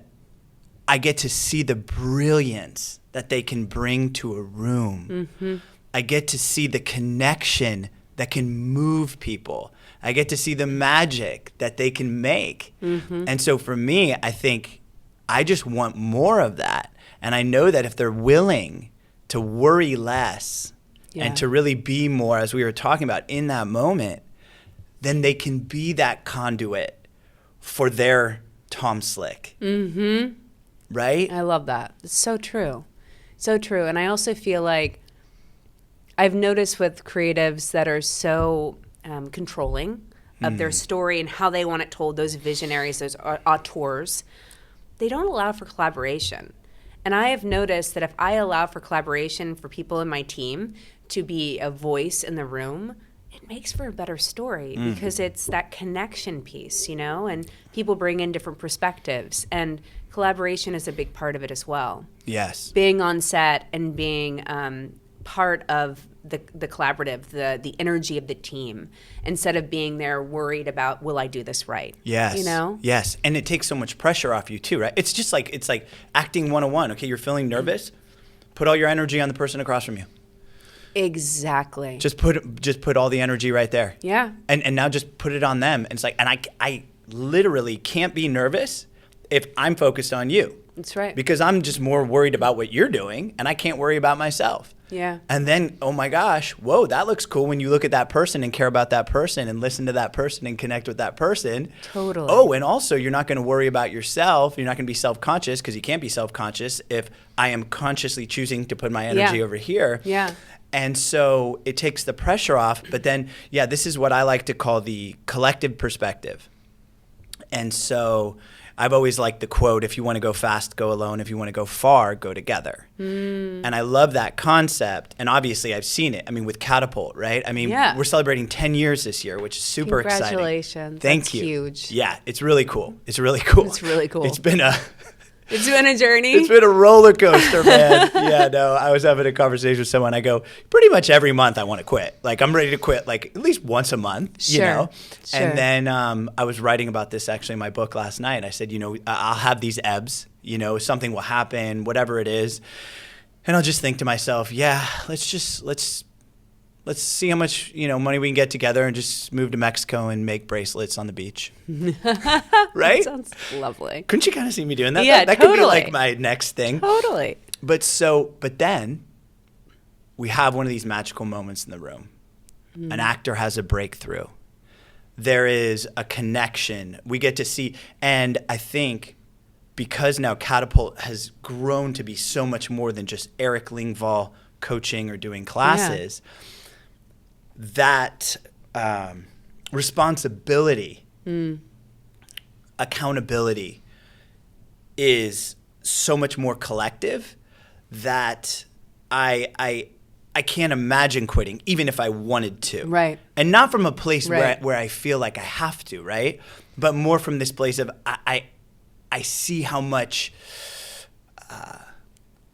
I get to see the brilliance that they can bring to a room. Mm-hmm. I get to see the connection that can move people. I get to see the magic that they can make. Mm-hmm. And so for me, I think I just want more of that. And I know that if they're willing to worry less and to really be more, as we were talking about, in that moment, then they can be that conduit for their Tom Slick. Mm-hmm. Right? I love that. It's so true. So true. And I also feel like I've noticed with creatives that are so controlling of their story and how they want it told, those visionaries, those auteurs, they don't allow for collaboration. And I have noticed that if I allow for collaboration for people in my team to be a voice in the room, it makes for a better story because it's that connection piece, and people bring in different perspectives. And collaboration is a big part of it as well. Yes. Being on set and being part of the collaborative, the energy of the team, instead of being there worried about, will I do this right? Yes. Yes. And it takes so much pressure off you too, right? It's like acting 101. Okay, you're feeling nervous? Put all your energy on the person across from you. Exactly. Just put all the energy right there. Yeah. And now just put it on them. And it's like, and literally can't be nervous if I'm focused on you. That's right. Because I'm just more worried about what you're doing, and I can't worry about myself. Yeah. And then, oh my gosh, whoa, that looks cool when you look at that person and care about that person and listen to that person and connect with that person. Totally. Oh, and also you're not going to worry about yourself. You're not going to be self-conscious, because you can't be self-conscious if I am consciously choosing to put my energy over here. Yeah. And so it takes the pressure off. But then, yeah, this is what I like to call the collective perspective. And so I've always liked the quote, if you want to go fast, go alone. If you want to go far, go together. And I love that concept. And obviously I've seen it. I mean, with Catapult, right? I mean, we're celebrating 10 years this year, which is super exciting. Congratulations. Thank you. That's huge. Yeah, it's really cool. It's really cool. It's really cool. It's been a journey. It's been a roller coaster, man. Yeah, no, I was having a conversation with someone. I go, pretty much every month I want to quit. Like, I'm ready to quit, like, at least once a month, you know? Sure. And then I was writing about this actually in my book last night. I said, I'll have these ebbs, something will happen, whatever it is. And I'll just think to myself, yeah, let's see how much, money we can get together and just move to Mexico and make bracelets on the beach. Right? That sounds lovely. Couldn't you kind of see me doing that? Yeah, that totally. could be like my next thing. Totally. But then we have one of these magical moments in the room. An actor has a breakthrough. There is a connection. We get to see, and I think because now Catapult has grown to be so much more than just Erik Lingval coaching or doing classes, that responsibility, accountability is so much more collective that I can't imagine quitting, even if I wanted to. Right. And not from a place Right. where I feel like I have to, right? But more from this place of I see how much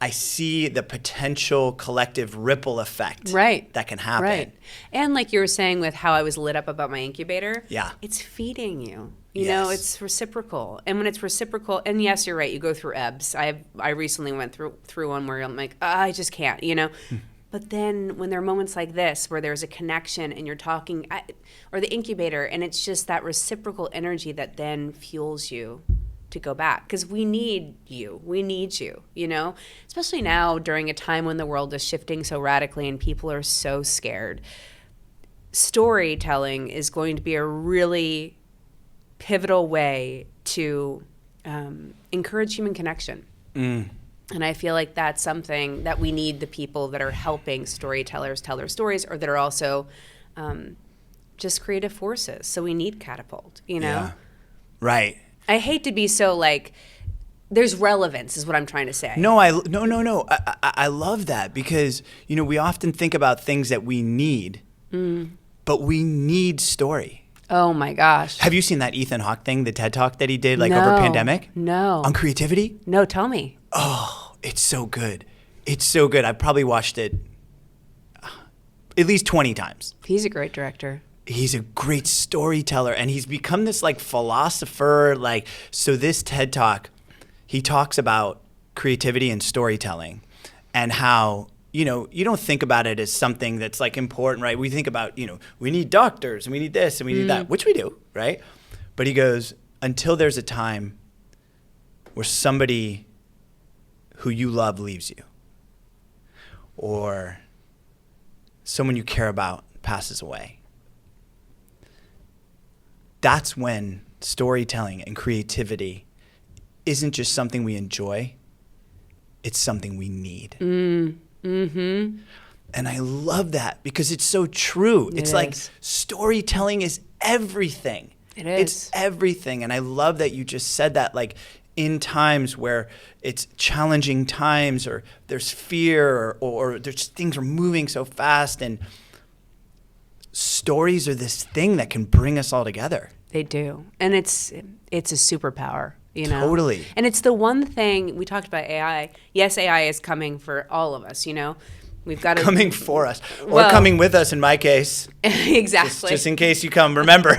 I see the potential collective ripple effect that can happen. Right. And like you were saying with how I was lit up about my incubator, Yeah. it's feeding you. You know, Yes. it's reciprocal. And when it's reciprocal, and yes, you're right, you go through ebbs. I recently went through one where I'm like, I just can't, But then when there are moments like this where there's a connection and you're talking, or the incubator, and it's just that reciprocal energy that then fuels you to go back. Because we need you. We need you, Especially now during a time when the world is shifting so radically and people are so scared. Storytelling is going to be a really pivotal way to encourage human connection. And I feel like that's something that we need the people that are helping storytellers tell their stories, or that are also just creative forces. So we need Catapult, Yeah. Right. I hate to be so like, there's relevance is what I'm trying to say. No. I love that because, we often think about things that we need, but we need story. Oh my gosh. Have you seen that Ethan Hawke thing, the TED Talk that he did over No. pandemic? No. On creativity? No, tell me. Oh, it's so good. It's so good. I've probably watched it at least 20 times. He's a great director. He's a great storyteller, and he's become this philosopher. So this TED Talk, he talks about creativity and storytelling and how, you don't think about it as something that's important, right? We think about, we need doctors and we need this and we need that, which we do, right? But he goes, until there's a time where somebody who you love leaves you, or someone you care about passes away, that's when storytelling and creativity isn't just something we enjoy, it's something we need. And I love that because it's so true. It's like storytelling is everything. It is. It's everything. And I love that you just said that, in times where it's challenging times, or there's fear, or there's things are moving so fast, and stories are this thing that can bring us all together. They do. And it's a superpower, Totally. And it's the one thing, we talked about AI. Yes, AI is coming for all of us, We've got to... Coming for us. Or coming with us in my case. Exactly. Just in case you come. Remember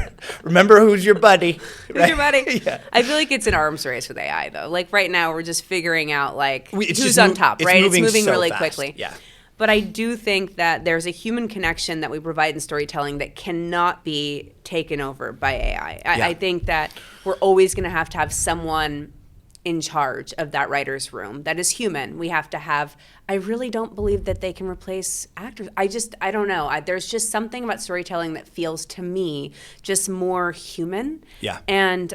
who's your buddy. Who's your buddy? Yeah. I feel like it's an arms race with AI, though. Right now, we're just figuring out, who's just on top, right? It's moving so really fast. quickly. Yeah. But I do think that there's a human connection that we provide in storytelling that cannot be taken over by AI. I think that we're always going to have someone in charge of that writer's room that is human. We have to have, I really don't believe that they can replace actors. I don't know. There's just something about storytelling that feels to me just more human. Yeah. And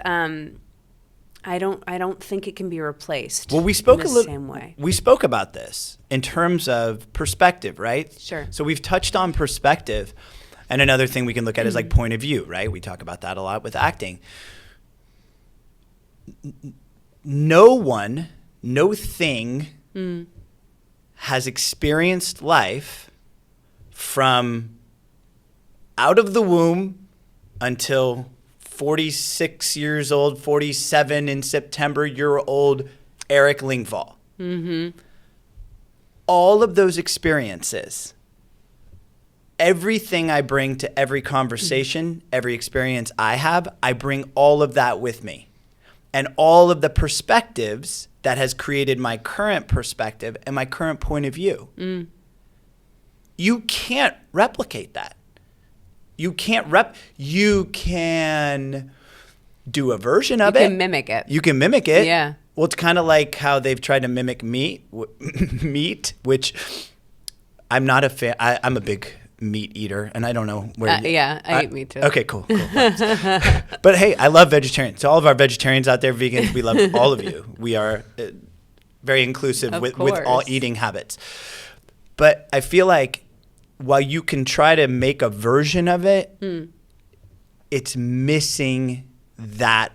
I don't think it can be replaced. Well, we spoke in the same way. We spoke about this in terms of perspective, right? Sure. So we've touched on perspective, and another thing we can look at is like point of view, right? We talk about that a lot with acting. No one, no thing has experienced life from out of the womb until 46 years old, 47 in September, year old Erik Lingval. All of those experiences, everything I bring to every conversation, every experience I have, I bring all of that with me. And all of the perspectives that has created my current perspective and my current point of view. You can't replicate that. You can do a version of it. You can mimic it. You can mimic it. Yeah. Well, it's kind of like how they've tried to mimic meat, which I'm not a fan. I'm a big meat eater, and I don't know where. I eat meat too. Okay, cool. But hey, I love vegetarians. To all of our vegetarians out there, vegans, we love all of you. We are very inclusive with all eating habits. But I feel like while you can try to make a version of it, it's missing that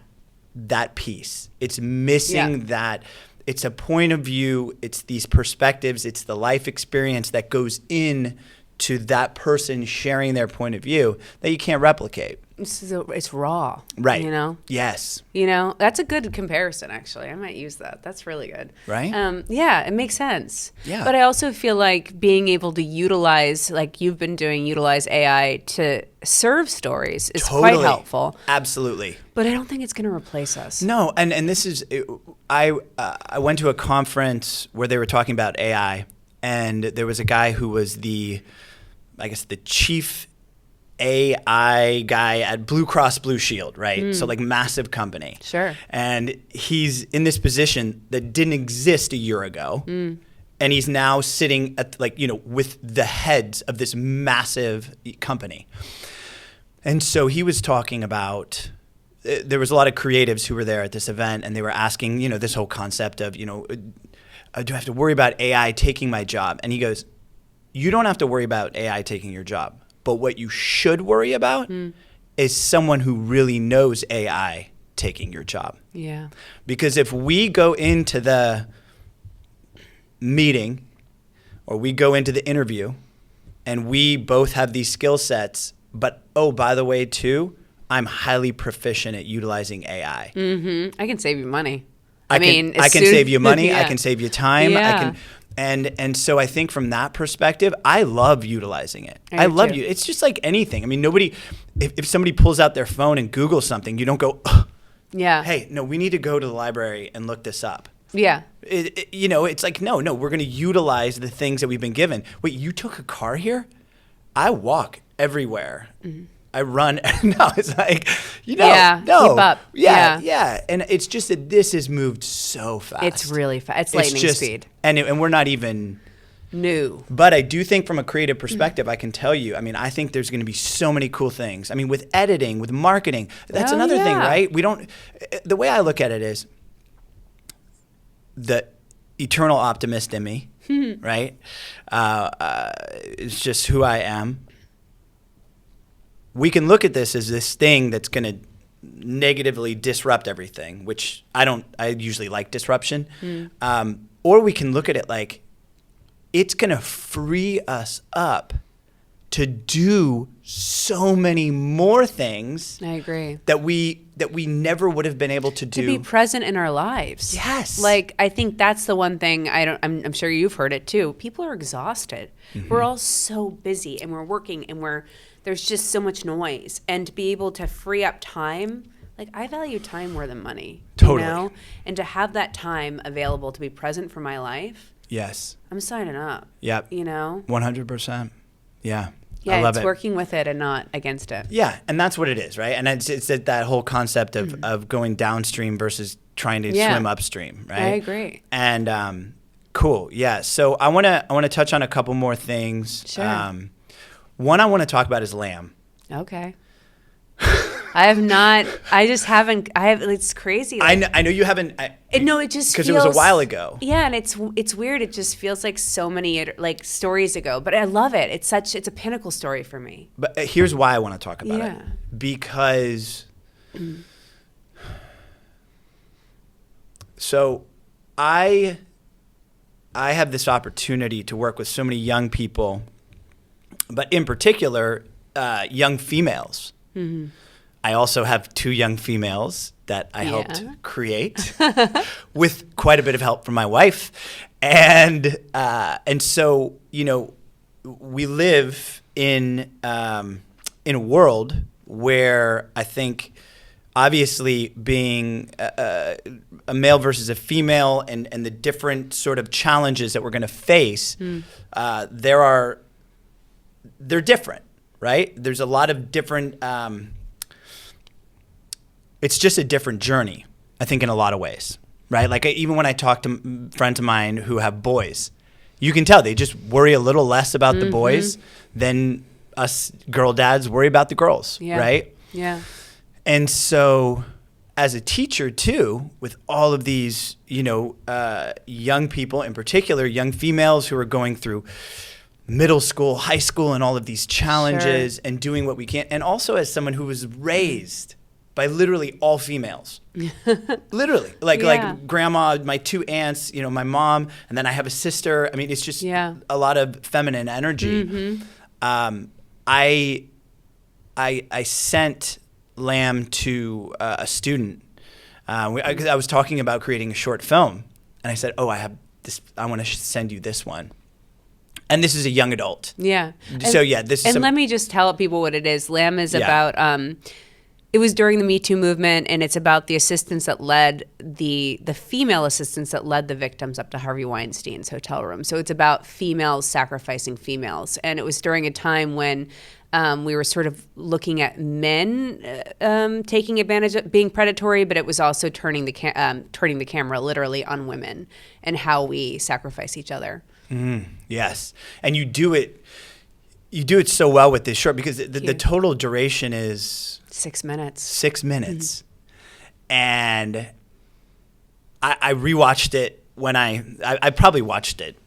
piece. It's missing that. It's a point of view. It's these perspectives. It's the life experience that goes in to that person sharing their point of view that you can't replicate. It's raw. Right. You know? Yes. You know, that's a good comparison, actually. I might use that. That's really good. Right? Yeah, it makes sense. Yeah. But I also feel like being able to utilize, like you've been doing, utilize AI to serve stories is quite helpful. Absolutely. But I don't think it's going to replace us. No, and this is, I went to a conference where they were talking about AI, and there was a guy who was the chief AI guy at Blue Cross Blue Shield, right? So like massive company. Sure. And he's in this position that didn't exist a year ago. And he's now sitting at with the heads of this massive company. And so he was talking about, there was a lot of creatives who were there at this event, and they were asking, this whole concept of, do I have to worry about AI taking my job? And he goes, you don't have to worry about AI taking your job. But what you should worry about is someone who really knows AI taking your job. Yeah. Because if we go into the meeting or we go into the interview and we both have these skill sets, but by the way, too, I'm highly proficient at utilizing AI. I can save you money. I can save you money. Yeah. I can save you time. Yeah. And so I think from that perspective, I love utilizing it. I love you. It's just like anything. I mean, if somebody pulls out their phone and Googles something, you don't go, hey, no, we need to go to the library and look this up. Yeah. It's like, no, we're going to utilize the things that we've been given. Wait, you took a car here? I walk everywhere. I run. No, it's like, keep up. Yeah. And it's just that this has moved so fast. It's really fast. It's lightning speed. And we're not even new. But I do think from a creative perspective, I can tell you, I mean, I think there's going to be so many cool things. I mean, with editing, with marketing, that's another thing, right? The way I look at it is the eternal optimist in me, right? It's just who I am. We can look at this as this thing that's going to negatively disrupt everything, which I usually like disruption. Or we can look at it like it's going to free us up to do so many more things. I agree. That we never would have been able to do. To be present in our lives. Yes. Like, I think that's the one thing I'm sure you've heard it too. People are exhausted. We're all so busy and we're working and there's just so much noise, and to be able to free up time, like I value time more than money. Totally. And to have that time available to be present for my life, Yes. I'm signing up. Yep. 100%. Yeah. Yeah, I love it's it. working with it and not against it. Yeah, and that's what it is, right? And it's that whole concept of going downstream versus trying to swim upstream, right? I agree. And cool, yeah. So I wanna touch on a couple more things. Sure. One I want to talk about is lamb. Okay. I have not. I just haven't. I have. It's crazy. I know you haven't. No, it just because it was a while ago. Yeah, and it's weird. It just feels like so many stories ago. But I love it. It's a pinnacle story for me. But here's why I want to talk about it. Yeah. Because so I have this opportunity to work with so many young people, but in particular, young females. Mm-hmm. I also have 2 young females that I helped create with quite a bit of help from my wife. And so, we live in a world where I think obviously being a male versus a female and the different sort of challenges that we're going to face, they're different, right? There's a lot of different it's just a different journey, I think, in a lot of ways, right? Like even when I talk to friends of mine who have boys, you can tell they just worry a little less about the boys than us girl dads worry about the girls, right? Yeah. And so as a teacher too, with all of these, young people, in particular, young females who are going through middle school, high school, and all of these challenges and doing what we can. And also as someone who was raised by literally all females, literally like grandma, my 2 aunts, my mom, and then I have a sister. I mean, it's just a lot of feminine energy. I sent Lamb to a student. I was talking about creating a short film, and I said, "Oh, I have this. I want to send you this one." And this is a young adult. Yeah. So this is. And let me just tell people what it is. Lamb is about. It was during the Me Too movement, and it's about the assistants that led the female assistants that led the victims up to Harvey Weinstein's hotel room. So it's about females sacrificing females, and it was during a time when we were sort of looking at men taking advantage of being predatory, but it was also turning the camera literally on women and how we sacrifice each other. Yes, and you do it so well with this short because the total duration is 6 minutes. 6 minutes. And I rewatched it when I probably watched it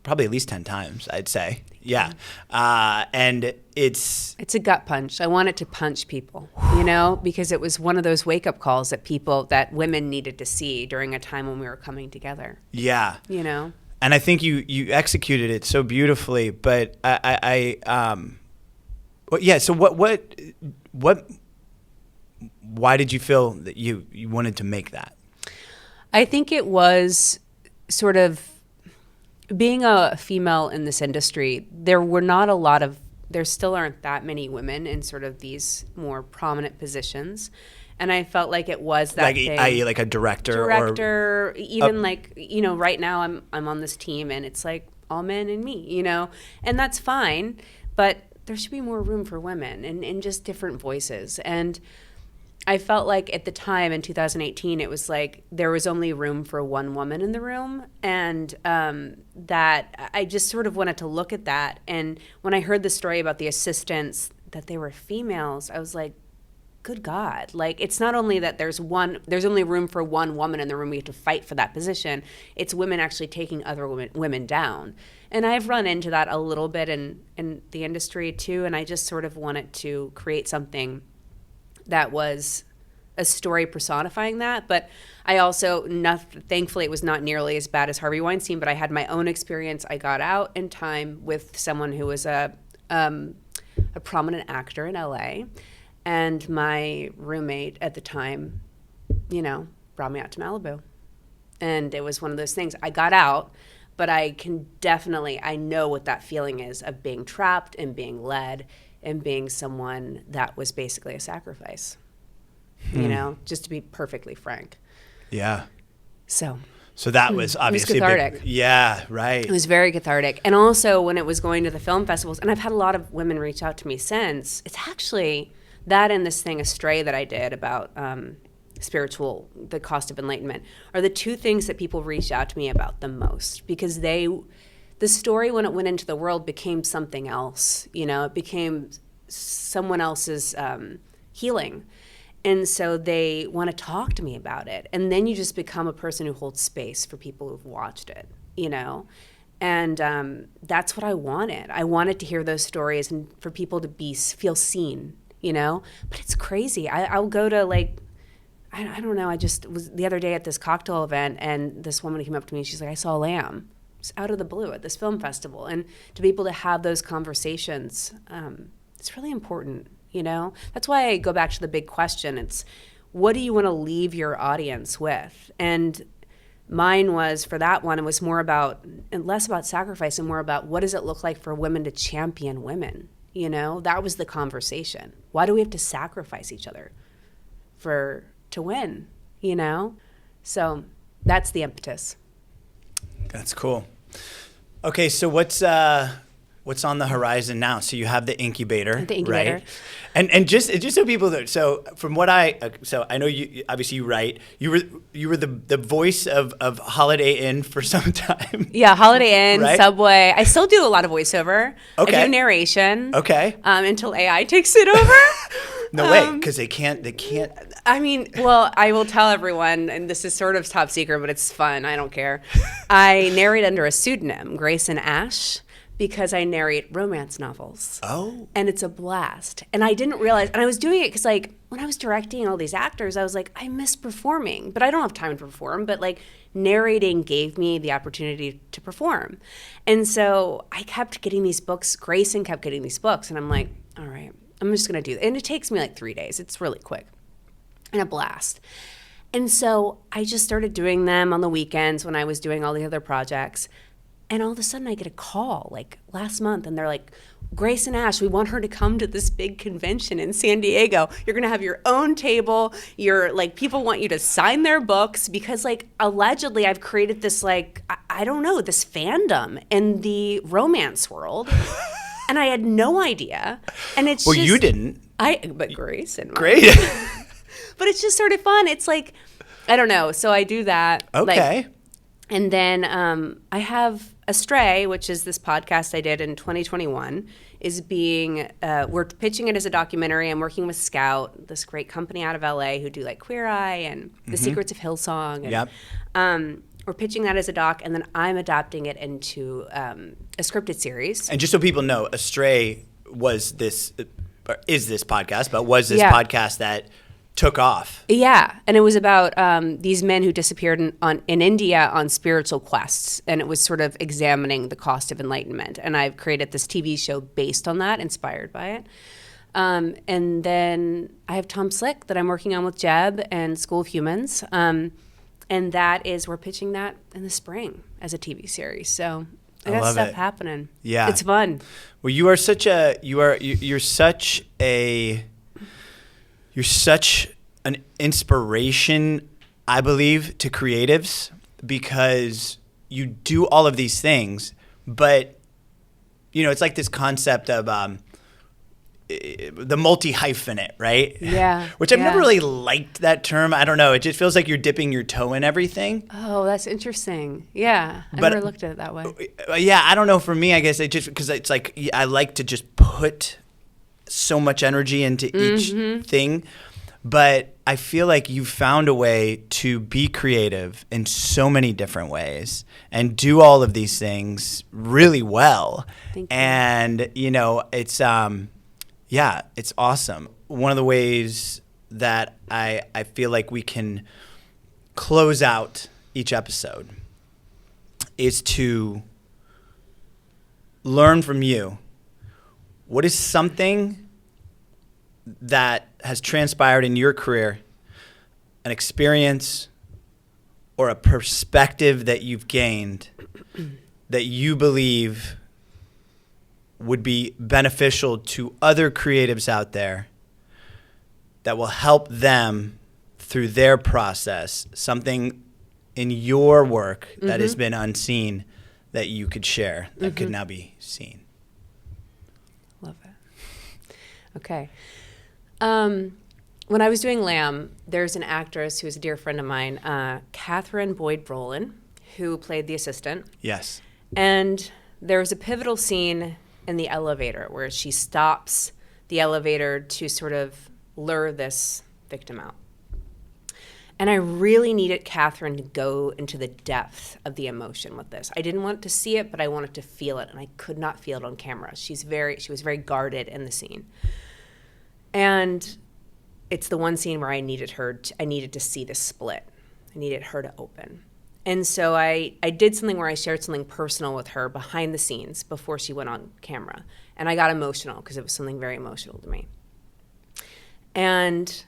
probably at least 10 times, I'd say. Yeah. And it's a gut punch. I want it to punch people, because it was one of those wake up calls that women needed to see during a time when we were coming together. Yeah. And I think you executed it so beautifully, but so why did you feel that you wanted to make that? I think it was sort of being a female in this industry. There still aren't that many women in sort of these more prominent positions. And I felt like it was that thing. i.e. like a director, even right now I'm on this team and it's like all men and me, and that's fine, but there should be more room for women and just different voices. And I felt like at the time in 2018, it was like there was only room for one woman in the room, and that I just sort of wanted to look at that. And when I heard the story about the assistants, that they were females, I was like, good God. Like, it's not only that there's only room for one woman in the room, we have to fight for that position. It's women actually taking other women down. And I've run into that a little bit in the industry too, and I just sort of wanted to create something that was a story personifying that. But I also, thankfully, it was not nearly as bad as Harvey Weinstein, but I had my own experience. I got out in time with someone who was a prominent actor in LA. And my roommate at the time, brought me out to Malibu. And it was one of those things. I got out, but I know what that feeling is of being trapped and being led and being someone that was basically a sacrifice, just to be perfectly frank. Yeah. So So that was obviously cathartic. Yeah, right. It was very cathartic. And also when it was going to the film festivals, and I've had a lot of women reach out to me since, it's actually that and this thing, Astray, that I did about the cost of enlightenment, are the two things that people reach out to me about the most, because the story, when it went into the world, became something else. It became someone else's healing. And so they want to talk to me about it. And then you just become a person who holds space for people who've watched it, And that's what I wanted. I wanted to hear those stories and for people to feel seen, But it's crazy. I'll go to I don't know. I just was the other day at this cocktail event, and this woman came up to me and she's like, I saw Lamb. It's out of the blue at this film festival. And to be able to have those conversations, it's really important. That's why I go back to the big question. It's, what do you want to leave your audience with? And mine was, for that one, it was less about sacrifice and more about, what does it look like for women to champion women? That was the conversation. Why do we have to sacrifice each other to win? So that's the impetus. That's cool. Okay, so what's on the horizon now? So you have the incubator, right? And just so people know, so from what I know, you obviously you write. You were the voice of Holiday Inn for some time. Yeah, Holiday Inn, right? Subway. I still do a lot of voiceover. Okay. I do narration. Okay. Until AI takes it over. No way, because they can't. I mean, well, I will tell everyone, and this is sort of top secret, but it's fun. I don't care. I narrate under a pseudonym, Grace and Ash, because I narrate romance novels. Oh. And it's a blast. And I didn't realize, and I was doing it because, when I was directing all these actors, I was like, I miss performing, but I don't have time to perform. But, narrating gave me the opportunity to perform. And so I kept getting these books. Grayson kept getting these books. And I'm like, all right, I'm just going to do it. And it takes me 3 days. It's really quick. And a blast. And so I just started doing them on the weekends when I was doing all the other projects. And all of a sudden I get a call last month, and they're like, Grace and Ash, we want her to come to this big convention in San Diego. You're going to have your own table. People want you to sign their books because allegedly I've created this I don't know, this fandom in the romance world. And I had no idea. And it's well, you didn't. But Grace and Great. But it's just sort of fun. It's I don't know. So I do that. Okay. And then I have Astray, which is this podcast I did in 2021, we're pitching it as a documentary. I'm working with Scout, this great company out of LA who do Queer Eye and The Secrets of Hillsong. And, Yep. We're pitching that as a doc, and then I'm adapting it into a scripted series. And just so people know, Astray is this podcast, but was this podcast that took off. Yeah, and it was about these men who disappeared in India on spiritual quests, and it was sort of examining the cost of enlightenment. And I've created this TV show based on that, inspired by it. And then I have Tom Slick that I'm working on with Jeb and School of Humans, and we're pitching that in the spring as a TV series. So I got stuff happening. Yeah, it's fun. Well, you're such an inspiration, I believe, to creatives, because you do all of these things, but it's like this concept of the multi-hyphenate, right? Yeah. Which I've never really liked that term. I don't know. It just feels like you're dipping your toe in everything. Oh, that's interesting. Yeah. I've never looked at it that way. Yeah. I don't know. For me, I guess because it's I like to just put so much energy into each thing. But I feel like you've found a way to be creative in so many different ways and do all of these things really well. Thank you. And, it's it's awesome. One of the ways that I feel like we can close out each episode is to learn from you. What is something that has transpired in your career, an experience or a perspective that you've gained that you believe would be beneficial to other creatives out there, that will help them through their process, something in your work that has been unseen that you could share that could now be seen? Love it. Okay. When I was doing Lamb, there's an actress who's a dear friend of mine, Catherine Boyd Brolin, who played the assistant. Yes. And there was a pivotal scene in the elevator where she stops the elevator to sort of lure this victim out. And I really needed Catherine to go into the depth of the emotion with this. I didn't want to see it, but I wanted to feel it, and I could not feel it on camera. She was very guarded in the scene. And it's the one scene where I needed to see the split. I needed her to open. And so I did something where I shared something personal with her behind the scenes before she went on camera. And I got emotional because it was something very emotional to me. And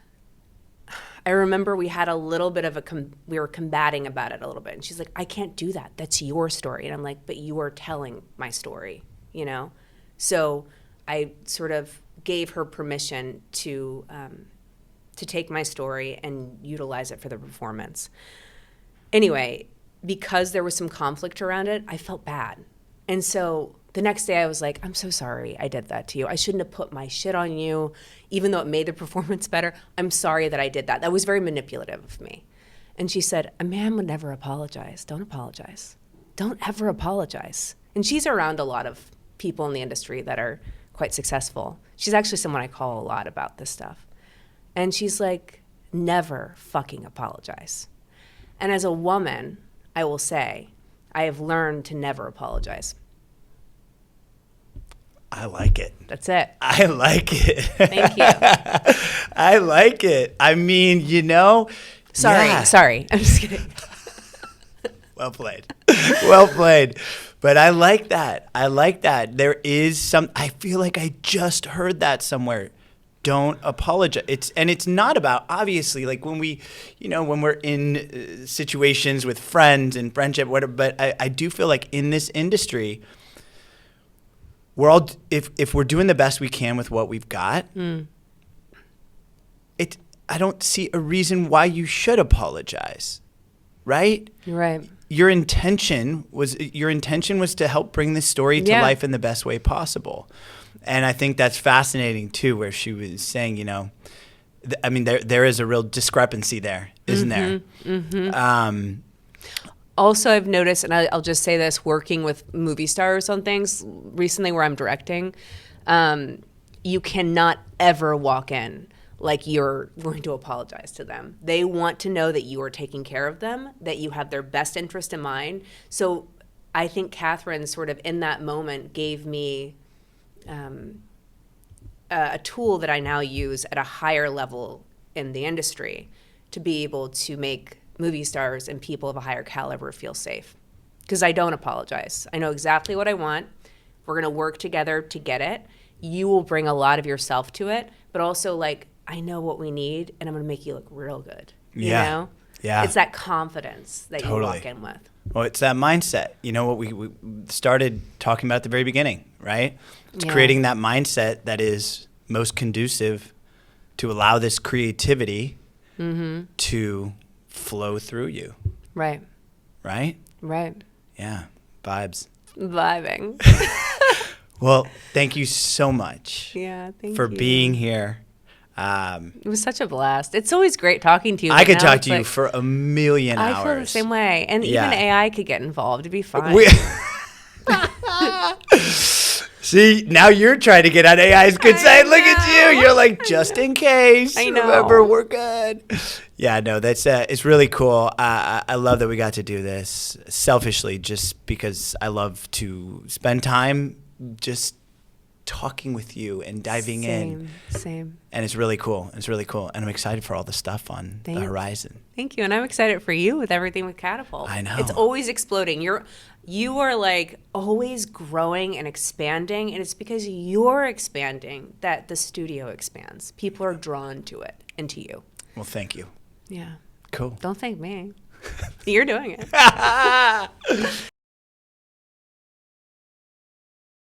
I remember we had a little bit of we were combating about it a little bit. And she's like, I can't do that. That's your story. And I'm like, but you are telling my story, you know? So I sort of gave her permission to take my story and utilize it for the performance. Anyway, because there was some conflict around it, I felt bad. And so the next day I was like, I'm so sorry I did that to you. I shouldn't have put my shit on you, even though it made the performance better. I'm sorry that I did that. That was very manipulative of me. And she said, a man would never apologize. Don't apologize. Don't ever apologize. And she's around a lot of people in the industry that are quite successful. She's actually someone I call a lot about this stuff. And she's like, never fucking apologize. And as a woman, I will say, I have learned to never apologize. I like it. That's it. I like it. Thank you. I like it. I mean, you know. Sorry. I'm just kidding. Well played. Well played. But I like that. There is I feel like I just heard that somewhere. Don't apologize. It's not about, obviously, like when we're in situations with friends and friendship, whatever, but I do feel like in this industry, we're all, if we're doing the best we can with what we've got, I don't see a reason why you should apologize, right? Right. Your intention was to help bring this story to life in the best way possible. And I think that's fascinating too, where she was saying, you know, I mean, there is a real discrepancy there, isn't there? Mm-hmm. Also, I've noticed, and I'll just say this, working with movie stars on things recently where I'm directing, you cannot ever walk in like you're going to apologize to them. They want to know that you are taking care of them, that you have their best interest in mind. So I think Catherine sort of in that moment gave me a tool that I now use at a higher level in the industry to be able to make movie stars and people of a higher caliber feel safe. Because I don't apologize. I know exactly what I want. We're going to work together to get it. You will bring a lot of yourself to it, but also like, I know what we need and I'm going to make you look real good. You know? Yeah. It's that confidence that you walk in with. Well, it's that mindset. You know what we started talking about at the very beginning, right? It's creating that mindset that is most conducive to allow this creativity to flow through you. Right. Right? Right. Yeah. Vibes. Vibing. Well, thank you so much for being here. It was such a blast. It's always great talking to you. I could talk to you for a million hours. I feel the same way. And even AI could get involved. It'd be fine. See, now you're trying to get on AI's good side. Look at you. You're like, just in case. I know. Remember, we're good. Yeah, no, that's it's really cool. I love that we got to do this selfishly just because I love to spend time just talking with you and diving in. Same. And it's really cool. And I'm excited for all the stuff on the horizon. Thank you. And I'm excited for you with everything with Catapult. I know. It's always exploding. You are like always growing and expanding. And it's because you're expanding that the studio expands. People are drawn to it and to you. Well, thank you. Yeah. Cool. Don't thank me. You're doing it.